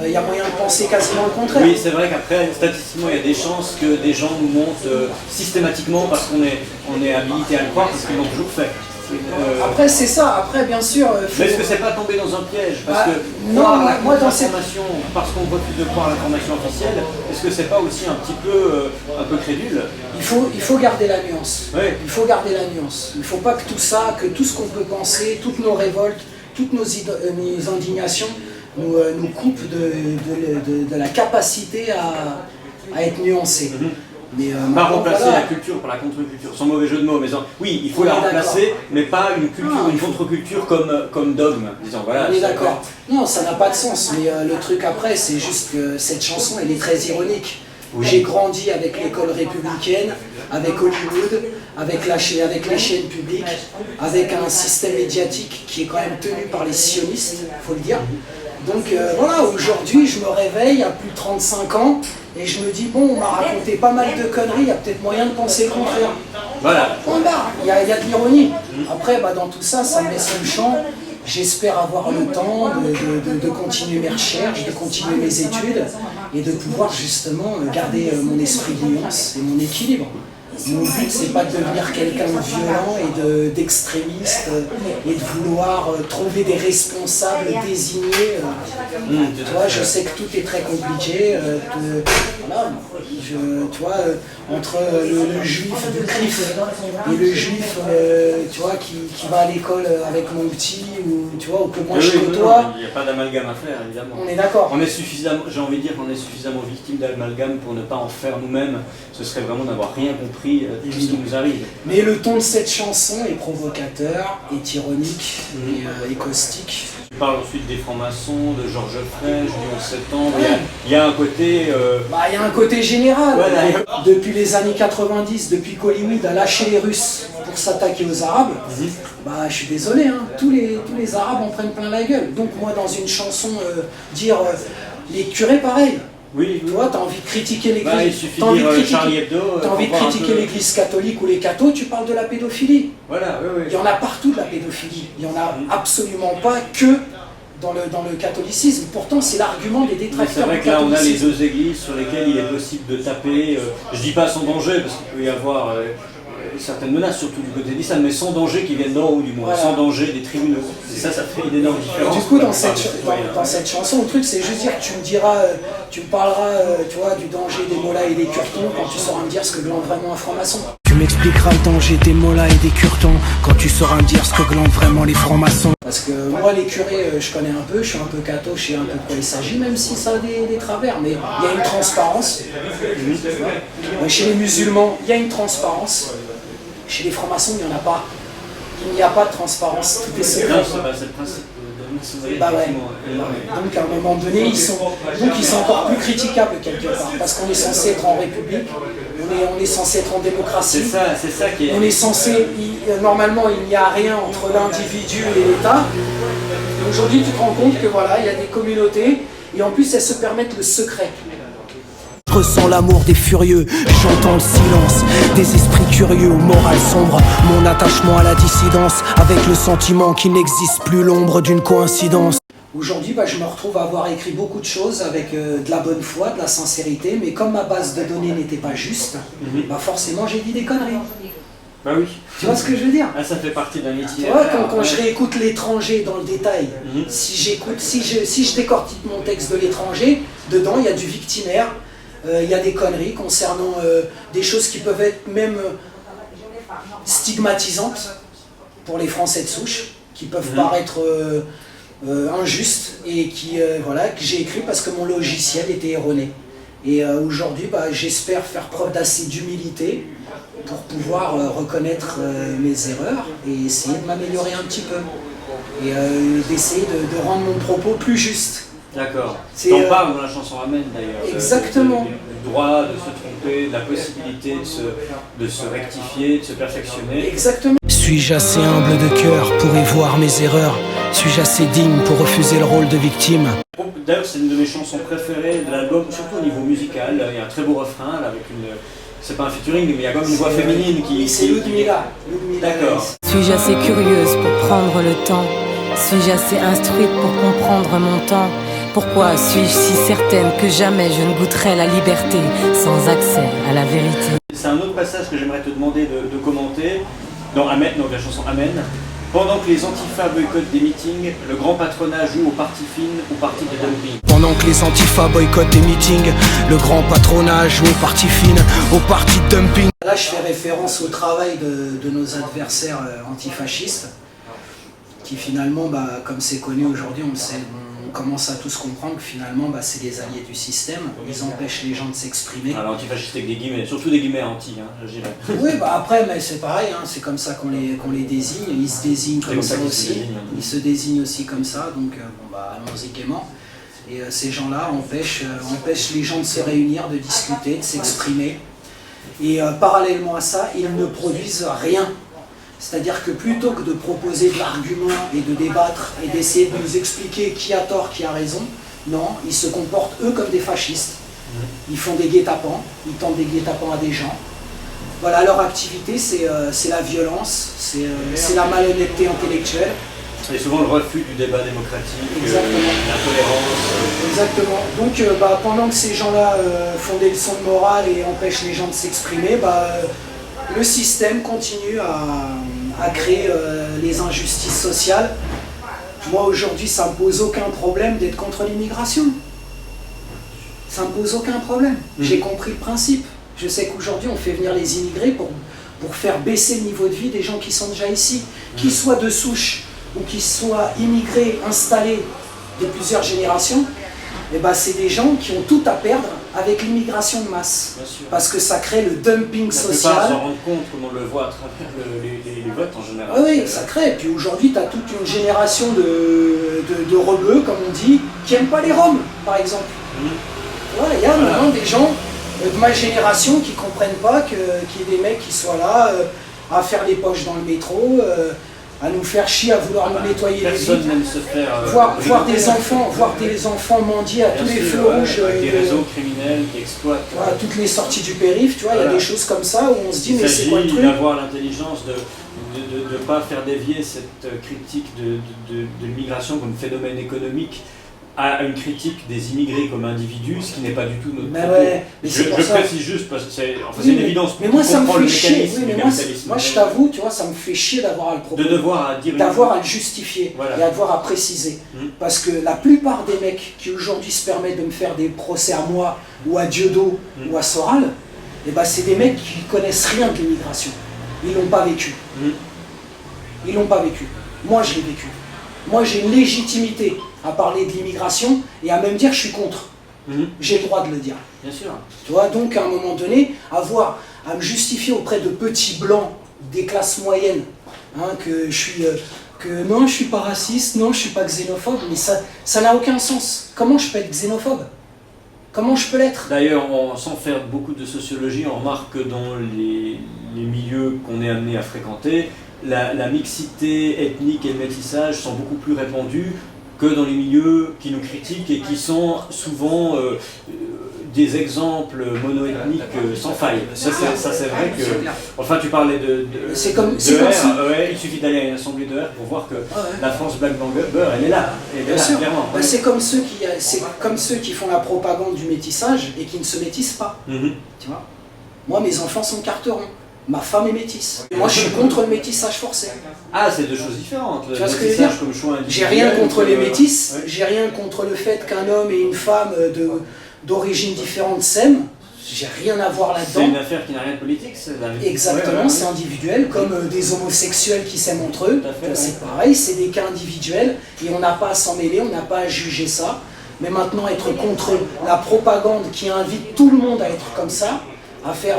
il y a moyen de penser quasiment le contraire. Oui, c'est vrai qu'après, statistiquement, il y a des chances que des gens nous montent systématiquement parce qu'on est habilité à le croire, parce qu'ils l'ont toujours fait. Après, c'est ça. Après, bien sûr. Mais est-ce que c'est pas tomber dans un piège? Parce que non, moi dans cette information, parce qu'on refuse de croire l'information officielle, est-ce que c'est pas aussi un peu crédule? Il faut garder la nuance. Oui. Il faut garder la nuance. Il ne faut pas que tout ce qu'on peut penser, toutes nos révoltes, toutes nos indignations nous coupent de la capacité à être nuancés. Mais pas remplacer la culture par la contre-culture, sans mauvais jeu de mots, mais oui, il faut la remplacer, mais pas une culture, une contre-culture comme dogme, disons, voilà. On est d'accord. Non, ça n'a pas de sens, mais le truc après, c'est juste que cette chanson, elle est très ironique. Oui. J'ai grandi avec l'école républicaine, avec Hollywood, avec la chaîne publique, avec un système médiatique qui est quand même tenu par les sionistes, il faut le dire. Donc voilà, aujourd'hui, je me réveille à plus de 35 ans, et je me dis, bon, on m'a raconté pas mal de conneries, il y a peut-être moyen de penser le contraire. Voilà. Il y a de l'ironie. Après, dans tout ça, ça me laisse le champ. J'espère avoir le temps de continuer mes recherches, de continuer mes études, et de pouvoir justement garder mon esprit de nuance et mon équilibre. Mon but, c'est pas de devenir quelqu'un de violent et d'extrémiste et de vouloir trouver des responsables désignés. Tu vois, je sais que tout est très compliqué. Voilà, tu vois, entre le juif du CRIF et le juif, tu vois, qui va à l'école avec mon petit, ou tu vois, ou que moi je côtoie. Il n'y a pas d'amalgame à faire, évidemment. On est d'accord. On est suffisamment, j'ai envie de dire qu'on est suffisamment victime d'amalgame pour ne pas en faire nous-mêmes. Ce serait vraiment d'avoir rien compris de ce qui nous arrive. Mais le ton de cette chanson est provocateur, est ironique et caustique. Tu parles ensuite des francs-maçons, de Georges Frêche, du 11 septembre. Il y a un côté... Il y a un côté général. Voilà. Depuis les années 90, depuis qu'Hollywood a lâché les Russes pour s'attaquer aux Arabes, je suis désolé, hein, tous les Arabes en prennent plein la gueule. Donc moi, dans une chanson, dire les curés, pareil. Oui, tu vois, t'as envie de critiquer l'église. Il suffit de dire Charlie Hebdo. T'as envie de critiquer l'église catholique ou les cathos, tu parles de la pédophilie. Voilà, oui. Il y en a partout de la pédophilie. Il n'y en a absolument pas que dans le catholicisme. Pourtant, c'est l'argument des détracteurs du catholicisme. C'est vrai que là, on a les deux églises sur lesquelles il est possible de taper. Je dis pas sans danger, parce qu'il peut y avoir certaines menaces, surtout du côté de l'islam, mais sans danger qui viennent d'en haut du moins, sans danger des tribunaux. Et ça fait une énorme différence. Du coup, dans cette chanson, le truc, c'est juste dire que tu me parleras tu vois, du danger des mollahs et des curtons quand tu sauras me dire ce que glande vraiment un franc-maçon. Tu m'expliqueras le danger des mollahs et des curtons quand tu sauras me dire ce que glandent vraiment les francs-maçons. Parce que moi, les curés, je connais un peu, je suis un peu catho, je sais un peu de quoi il s'agit, même si ça a des travers, mais il y a une transparence. Chez les musulmans, il y a une transparence. Chez les francs-maçons, il n'y en a pas. Il n'y a pas de transparence, tout est secret. Non, c'est le principe de maçonnerie. Donc à un moment donné, ils sont encore plus critiquables quelque part, parce qu'on est censé être en République, on est censé être en démocratie. C'est ça qui est... On est censé, normalement, il n'y a rien entre l'individu et l'État. Aujourd'hui, tu te rends compte que voilà, il y a des communautés, et en plus, elles se permettent le secret. Je ressens l'amour des furieux, j'entends le silence des esprits curieux au moral sombre. Mon attachement à la dissidence, avec le sentiment qu'il n'existe plus l'ombre d'une coïncidence. Aujourd'hui, je me retrouve à avoir écrit beaucoup de choses avec de la bonne foi, de la sincérité, mais comme ma base de données n'était pas juste, forcément j'ai dit des conneries. Bah oui. Tu vois ce que je veux dire? Ça fait partie d'un métier. Tu vois, quand je réécoute l'étranger dans le détail, si je décortique mon texte de l'étranger, dedans il y a du victimaire. Il y a des conneries concernant des choses qui peuvent être même stigmatisantes pour les Français de souche, qui peuvent paraître injustes et que j'ai écrit parce que mon logiciel était erroné. Et aujourd'hui, j'espère faire preuve d'assez d'humilité pour pouvoir reconnaître mes erreurs et essayer de m'améliorer un petit peu. Et d'essayer de rendre mon propos plus juste. D'accord. T'en parles dans la chanson Amen d'ailleurs. Exactement. Du droit de se tromper, de la possibilité de se rectifier, de se perfectionner. Exactement. Suis-je assez humble de cœur pour y voir mes erreurs? Suis-je assez digne pour refuser le rôle de victime? D'ailleurs, c'est une de mes chansons préférées de l'album, surtout au niveau musical. Il y a un très beau refrain là, avec une... C'est pas un featuring, mais il y a comme une voix féminine qui... C'est Ludmilla. D'accord. Suis-je assez curieuse pour prendre le temps? Suis-je assez instruite pour comprendre mon temps? Pourquoi suis-je si certaine que jamais je ne goûterai la liberté sans accès à la vérité? C'est un autre passage que j'aimerais te demander de commenter dans Amen, donc la chanson Amen. Pendant que les antifas boycottent des meetings, le grand patronat joue aux parties fines, aux parties de dumping. Pendant que les antifas boycottent des meetings, le grand patronat joue aux parties fines, aux parties de dumping. Là, je fais référence au travail de nos adversaires antifascistes, qui finalement, comme c'est connu aujourd'hui, on commence à tous comprendre que finalement, c'est les alliés du système. Ils empêchent les gens de s'exprimer. Alors antifascistes avec des guillemets, surtout des guillemets anti, je dirais. Oui, après, mais c'est pareil, c'est comme ça qu'on les désigne. Ils se désignent comme ça aussi. Ils se désignent aussi comme ça, donc allons-y gaiement. Et ces gens-là empêchent les gens de se réunir, de discuter, de s'exprimer. Et parallèlement à ça, ils ne produisent rien. C'est-à-dire que plutôt que de proposer de l'argument et de débattre et d'essayer de nous expliquer qui a tort, qui a raison, non, ils se comportent eux comme des fascistes. Ils font des guet-apens, ils tentent des guet-apens à des gens. Voilà, leur activité, c'est la violence, c'est la malhonnêteté intellectuelle. Et souvent le refus du débat démocratique, l'intolérance. Exactement. Donc pendant que ces gens-là font des leçons de morale et empêchent les gens de s'exprimer, le système continue à créer les injustices sociales. Moi aujourd'hui, ça ne me pose aucun problème d'être contre l'immigration. Ça ne me pose aucun problème. J'ai compris le principe. Je sais qu'aujourd'hui, on fait venir les immigrés pour faire baisser le niveau de vie des gens qui sont déjà ici, qu'ils soient de souche ou qu'ils soient immigrés, installés de plusieurs générations. Et ben, c'est des gens qui ont tout à perdre avec l'immigration de masse. Parce que ça crée le dumping social. La plupart s'en rendent compte, comme on le voit à travers les votes en général. Oui, ça crée. Et puis aujourd'hui, tu as toute une génération de rebeux, comme on dit, qui n'aiment pas les Roms, par exemple. Voilà, il y a maintenant des gens de ma génération qui ne comprennent pas qu'il y ait des mecs qui soient là à faire les poches dans le métro, à nous faire chier, à vouloir nous nettoyer les vides, voir des enfants mendier à tous les feux rouges, avec des réseaux criminels qui exploitent toutes les sorties du périph', tu vois, il y a des choses comme ça où on se dit mais c'est quoi le truc ? Il s'agit d'avoir l'intelligence de ne pas faire dévier cette critique de l'immigration comme phénomène économique à une critique des immigrés comme individus, ce qui n'est pas du tout notre propos. Ouais, je précise juste parce que c'est une évidence. Mais moi ça me fait chier. Moi je t'avoue, tu vois, ça me fait chier d'avoir à le proposer. D'avoir à le justifier et d'avoir à préciser. Parce que la plupart des mecs qui aujourd'hui se permettent de me faire des procès à moi ou à Dieudo ou à Soral, eh ben, c'est des mecs qui connaissent rien de l'immigration. Ils l'ont pas vécu. Ils l'ont pas vécu. Moi je l'ai vécu. Moi j'ai une légitimité à parler de l'immigration et à même dire que je suis contre. J'ai le droit de le dire. Bien sûr. Tu vois, donc à un moment donné, avoir à me justifier auprès de petits blancs des classes moyennes, que non, je suis pas raciste, non, je suis pas xénophobe, mais ça n'a aucun sens. Comment je peux être xénophobe ? Comment je peux l'être ? D'ailleurs, sans faire beaucoup de sociologie, on remarque que dans les milieux qu'on est amené à fréquenter, la mixité ethnique et le métissage sont beaucoup plus répandus que dans les milieux qui nous critiquent et qui sont souvent des exemples mono-ethniques sans faille. Ça c'est vrai que... Enfin, tu parlais de R, il suffit d'aller à une assemblée de R pour voir que la France Black Beurre, elle est là. Clairement. C'est comme ceux qui font la propagande du métissage et qui ne se métissent pas. Tu vois ? Moi, mes enfants sont carterons. Ma femme est métisse. Moi, je suis contre le métissage forcé. Ah, c'est deux choses différentes. Tu vois ce que je veux dire ? J'ai rien contre les métisses, j'ai rien contre le fait qu'un homme et une femme d'origine différente s'aiment. J'ai rien à voir là-dedans. C'est une affaire qui n'a rien de politique, Exactement, c'est individuel, comme des homosexuels qui s'aiment entre eux. C'est pareil, c'est des cas individuels et on n'a pas à s'en mêler, on n'a pas à juger ça. Mais maintenant, être contre la propagande qui invite tout le monde à être comme ça, à faire...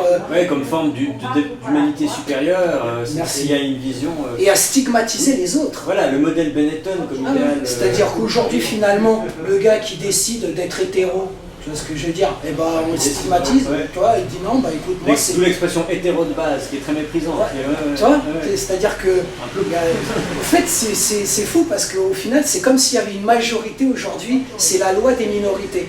comme forme d'humanité supérieure, il y a une vision... et à stigmatiser les autres. Voilà, le modèle Benetton comme idéal... C'est-à-dire qu'aujourd'hui, finalement, le gars qui décide d'être hétéro, tu vois ce que je veux dire, eh ben, on le stigmatise, tu vois, il dit non, bah écoute, moi c'est... D'où l'expression hétéro de base, qui est très méprisante. Tu vois, c'est-à-dire que... En fait, c'est fou, parce qu'au final, c'est comme s'il y avait une majorité aujourd'hui, c'est la loi des minorités.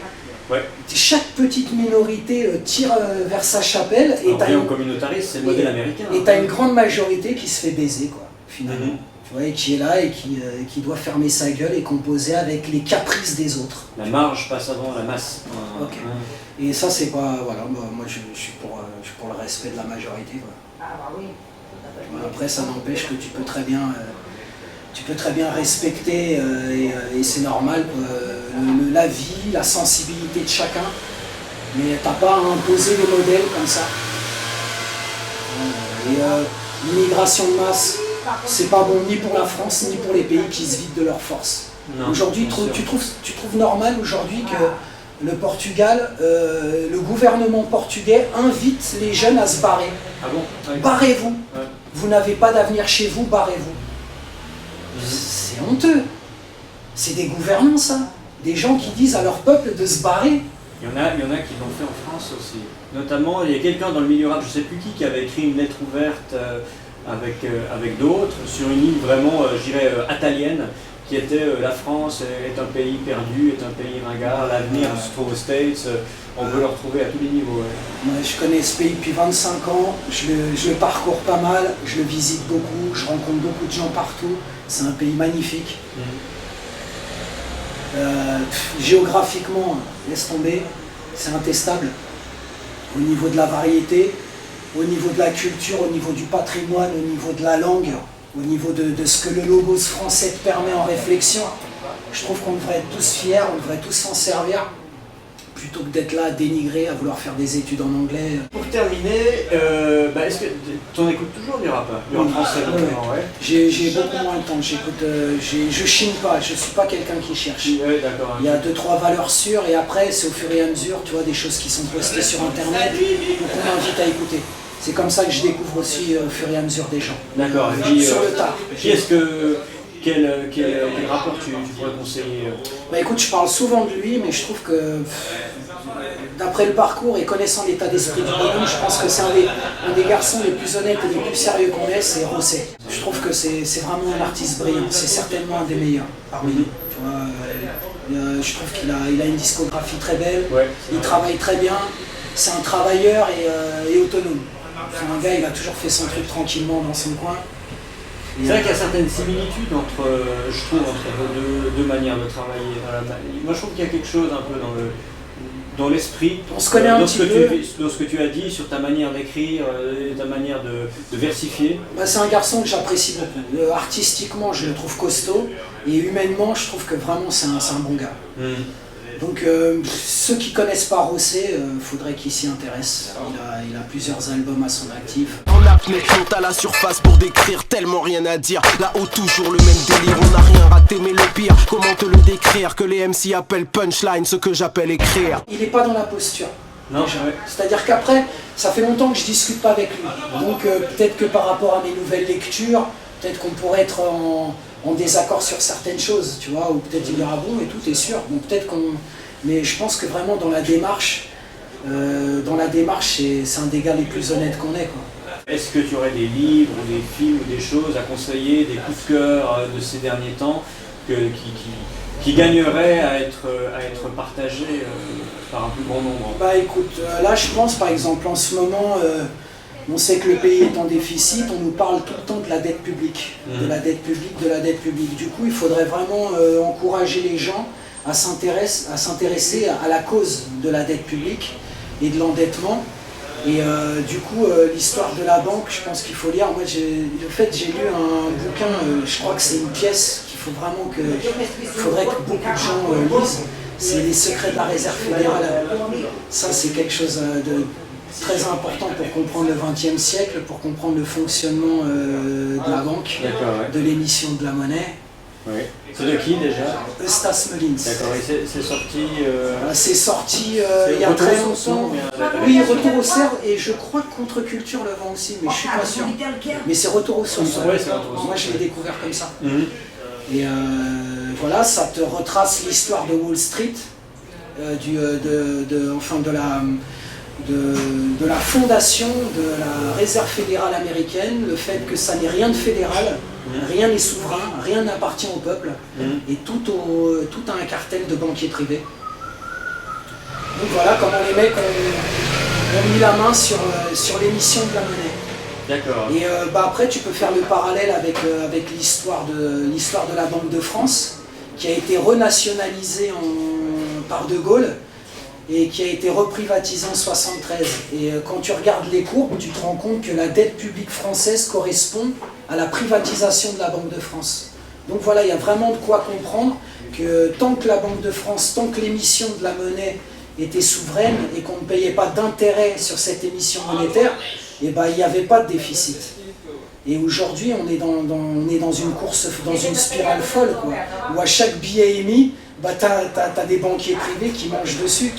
Chaque petite minorité tire vers sa chapelle et t'as au communautarisme, c'est le modèle américain. Et t'as une grande majorité qui se fait baiser, quoi, finalement. Tu vois, et qui est là et qui doit fermer sa gueule et composer avec les caprices des autres. La marge passe avant la masse. Et ça, c'est pas... Voilà, moi je suis pour le respect de la majorité, quoi. Après, ça n'empêche que tu peux très bien respecter, et c'est normal, la vie, la sensibilité de chacun, mais t'as pas à imposer des modèles comme ça. L'immigration de masse, c'est pas bon ni pour la France, ni pour les pays qui se vident de leur force. Aujourd'hui, tu trouves normal aujourd'hui que le Portugal, le gouvernement portugais invite les jeunes à se barrer. Ah bon ? Barrez-vous. Vous n'avez pas d'avenir chez vous, barrez-vous. C'est honteux. C'est des gouvernants, ça. Des gens qui disent à leur peuple de se barrer. Il y en a qui l'ont fait en France aussi. Notamment, il y a quelqu'un dans le milieu rap, je ne sais plus qui avait écrit une lettre ouverte avec d'autres sur une ligne vraiment, je dirais, atalienne, qui était la France est un pays perdu, est un pays ringard, l'avenir se trouve aux States, on veut le retrouver à tous les niveaux. Moi, je connais ce pays depuis 25 ans, je le parcours pas mal, je le visite beaucoup, je rencontre beaucoup de gens partout, c'est un pays magnifique. Géographiquement, laisse tomber, c'est intestable. Au niveau de la variété, au niveau de la culture, au niveau du patrimoine, au niveau de la langue, au niveau de ce que le logos français te permet en réflexion. Je trouve qu'on devrait être tous fiers, on devrait tous s'en servir, plutôt que d'être là à dénigrer, à vouloir faire des études en anglais. Pour terminer, est-ce que tu en écoutes toujours du rap français notamment, ouais. J'ai beaucoup moins de temps, je chine pas, je suis pas quelqu'un qui cherche. Ouais, d'accord. Il y a 2-3 valeurs sûres et après c'est au fur et à mesure, tu vois, des choses qui sont postées sur internet ou qu'on m'invite à écouter. C'est comme ça que je découvre aussi au fur et à mesure des gens. D'accord. Sur le tard. Quel rappeur tu pourrais conseiller? Bah écoute, je parle souvent de lui, mais je trouve que d'après le parcours et connaissant l'état d'esprit du bonhomme, je pense que c'est un des garçons les plus honnêtes et les plus sérieux qu'on ait, c'est Rossé. Je trouve que c'est vraiment un artiste brillant, c'est certainement un des meilleurs parmi nous. Tu vois, je trouve qu'il a une discographie très belle, ouais, il travaille très bien, c'est un travailleur et autonome. C'est un gars, il a toujours fait son truc tranquillement dans son coin. C'est vrai qu'il y a certaines similitudes entre vos deux manières de travailler. Moi je trouve qu'il y a quelque chose un peu dans l'esprit, on se connaît un petit peu. Dans ce que tu as dit sur ta manière d'écrire, ta manière de versifier. Bah, c'est un garçon que j'apprécie beaucoup. Artistiquement je le trouve costaud et humainement je trouve que vraiment c'est un bon gars. Donc ceux qui connaissent pas Rossé, faudrait qu'ils s'y intéressent. Il a plusieurs albums à son actif. En apnée, monte à la surface pour décrire, tellement rien à dire. Là-haut toujours le même délire, on n'a rien raté mais le pire, comment te le décrire? Que les MC appellent punchline, ce que j'appelle écrire. Il est pas dans la posture. Non, ouais. C'est-à-dire qu'après, ça fait longtemps que je discute pas avec lui. Donc peut-être que par rapport à mes nouvelles lectures, peut-être qu'on pourrait être en désaccord sur certaines choses, tu vois, ou peut-être il dira bon et tout, t'es sûr. Bon, peut-être mais je pense que vraiment dans la démarche, c'est un des gars les plus honnêtes qu'on ait, quoi. Est-ce que tu aurais des livres, ou des films, ou des choses à conseiller, des coups de cœur de ces derniers temps qui gagneraient à être partagés par un plus grand nombre? Bah écoute, là je pense par exemple en ce moment, on sait que le pays est en déficit, on nous parle tout le temps de la dette publique, de la dette publique. Du coup, il faudrait vraiment encourager les gens à s'intéresser à la cause de la dette publique et de l'endettement. Et du coup, l'histoire de la banque, je pense qu'il faut lire. Moi, j'ai lu un bouquin, je crois que c'est une pièce qu'il faudrait que beaucoup de gens lisent. C'est Les secrets de la réserve fédérale. Ça, c'est quelque chose de très important pour comprendre le XXe siècle, pour comprendre le fonctionnement de la banque, de l'émission de la monnaie. Oui. C'est de qui déjà? Eustace Mullins. D'accord, et c'est sorti... C'est sorti il y a très longtemps. Oui, Retour aux cerfs, et je crois que Contre-Culture le vend aussi, mais je suis pas sûr. Mais c'est Retour aux sources. Ouais, c'est Retour aux sources. Moi je l'ai découvert comme ça. Et voilà, ça te retrace l'histoire de Wall Street, de la fondation de la réserve fédérale américaine, le fait que ça n'est rien de fédéral, rien n'est souverain, rien n'appartient au peuple, et tout a un cartel de banquiers privés. Donc voilà comment les mecs ont mis la main sur l'émission de la monnaie. D'accord. Et après tu peux faire le parallèle avec l'histoire de la Banque de France, qui a été renationalisée par De Gaulle, et qui a été reprivatisé en 1973. Et quand tu regardes les courbes, tu te rends compte que la dette publique française correspond à la privatisation de la Banque de France. Donc voilà, il y a vraiment de quoi comprendre que tant que la Banque de France, tant que l'émission de la monnaie était souveraine et qu'on ne payait pas d'intérêt sur cette émission monétaire, et ben, il n'y avait pas de déficit. Et aujourd'hui, on est dans une course, dans une spirale folle, quoi, où à chaque billet émis, bah, tu as des banquiers privés qui mangent dessus.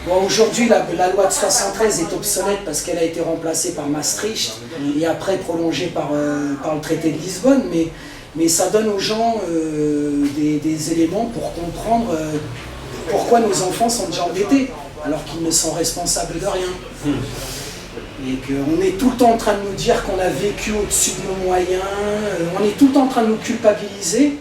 Bon, aujourd'hui, la loi de 73 est obsolète parce qu'elle a été remplacée par Maastricht et après prolongée par le traité de Lisbonne, mais ça donne aux gens des éléments pour comprendre pourquoi nos enfants sont déjà endettés, alors qu'ils ne sont responsables de rien. Et qu'on est tout le temps en train de nous dire qu'on a vécu au-dessus de nos moyens, on est tout le temps en train de nous culpabiliser.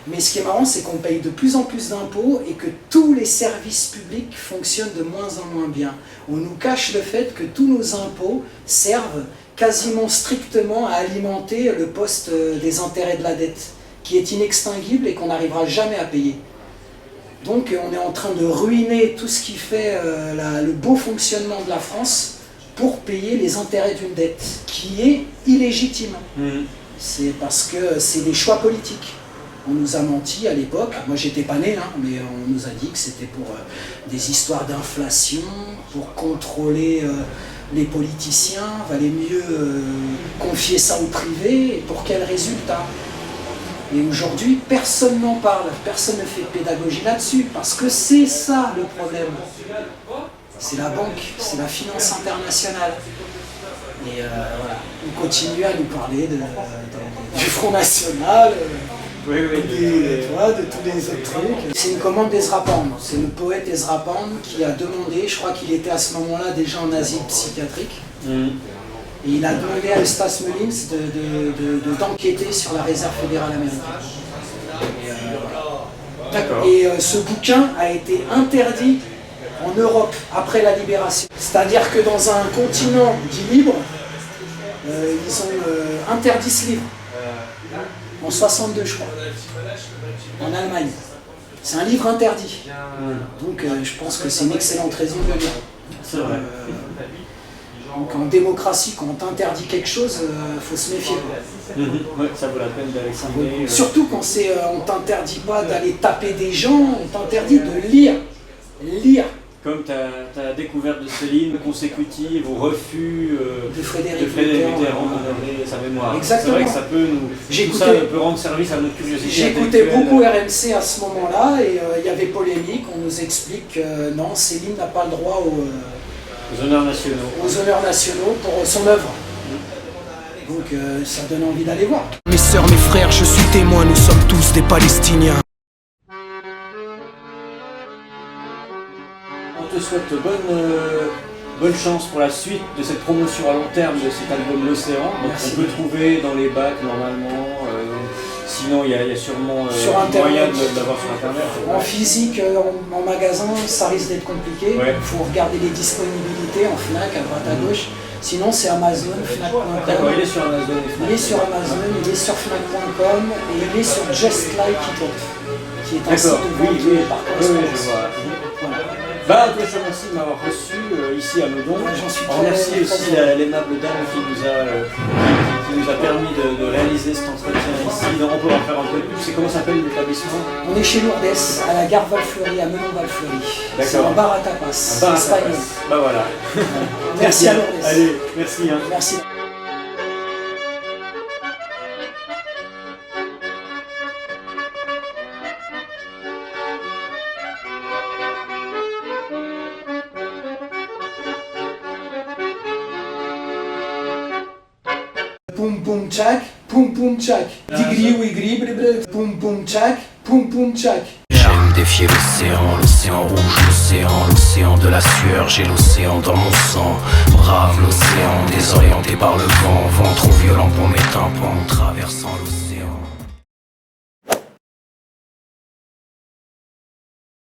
Mais ce qui est marrant, c'est qu'on paye de plus en plus d'impôts et que tous les services publics fonctionnent de moins en moins bien. On nous cache le fait que tous nos impôts servent quasiment strictement à alimenter le poste des intérêts de la dette, qui est inextinguible et qu'on n'arrivera jamais à payer. Donc on est en train de ruiner tout ce qui fait le beau fonctionnement de la France pour payer les intérêts d'une dette qui est illégitime. C'est parce que c'est des choix politiques. On nous a menti à l'époque, moi j'étais pas né, mais on nous a dit que c'était pour des histoires d'inflation, pour contrôler les politiciens, valait mieux confier ça au privé, et pour quel résultat? Et aujourd'hui, personne n'en parle, personne ne fait de pédagogie là-dessus, parce que c'est ça le problème. C'est la banque, c'est la finance internationale. Et voilà, on continue à nous parler du Front National, de tous les autres trucs. C'est une commande d'Ezra Pound, c'est le poète Ezra Pound qui a demandé, je crois qu'il était à ce moment-là déjà en asile psychiatrique, et il a demandé à Eustace Mullins d'enquêter sur la réserve fédérale américaine. D'accord. Et ce bouquin a été interdit en Europe après la libération. C'est-à-dire que dans un continent dit libre, ils ont interdit ce livre. En 62, je crois, en Allemagne. C'est un livre interdit. Donc je pense que c'est une excellente raison de le lire. C'est vrai. Donc en démocratie, quand on t'interdit quelque chose, il faut se méfier. Ouais, ça vaut la peine d'aller s'informer. Surtout quand on t'interdit pas d'aller taper des gens, on t'interdit de lire. Lire. Comme ta découverte de Céline consécutive au refus de Frédéric Mitterrand d'honorer sa mémoire. Exactement. C'est vrai que ça peut tout ça peut rendre service à notre curiosité. J'écoutais beaucoup RMC à ce moment-là et il y avait polémique. On nous explique que non, Céline n'a pas le droit aux honneurs nationaux. Aux honneurs nationaux pour son œuvre. Donc ça donne envie d'aller voir. Mes sœurs, mes frères, je suis témoin, nous sommes tous des Palestiniens. On te souhaite bonne chance pour la suite de cette promotion à long terme de cet album L'Océan. Donc on peut trouver dans les bacs normalement. Sinon il y a sûrement moyen d'avoir sur internet. En physique, en magasin, ça risque d'être compliqué. Il faut regarder les disponibilités en Fnac à droite à gauche. Sinon c'est Amazon, Fnac.com. D'accord, il est sur Amazon. Il est sur Amazon, il est sur Fnac.com et il est sur Just Like It Up, qui est un site de vente par correspondance. Je vois. Bah, je te remercie de m'avoir reçu ici à Meudon. On remercie aussi l'aimable dame qui nous a permis de réaliser cet entretien ici. Donc on peut en faire un peu plus. C'est comment s'appelle l'établissement? On est chez Lourdes, à la gare Valfleury, à Meudon-Valfleury. C'est un bar à tapas. Un bar à tapas. Bah voilà. Merci à Lourdes. Allez, merci. Merci. Poum poum tchak, poum poum tchak. Digri wigri blé poum poum tchak, poum poum tchak. J'aime défier l'océan rouge, l'océan de la sueur, j'ai l'océan dans mon sang. Brave l'océan, désorienté par le vent trop violent pour mes tympans, traversant l'océan.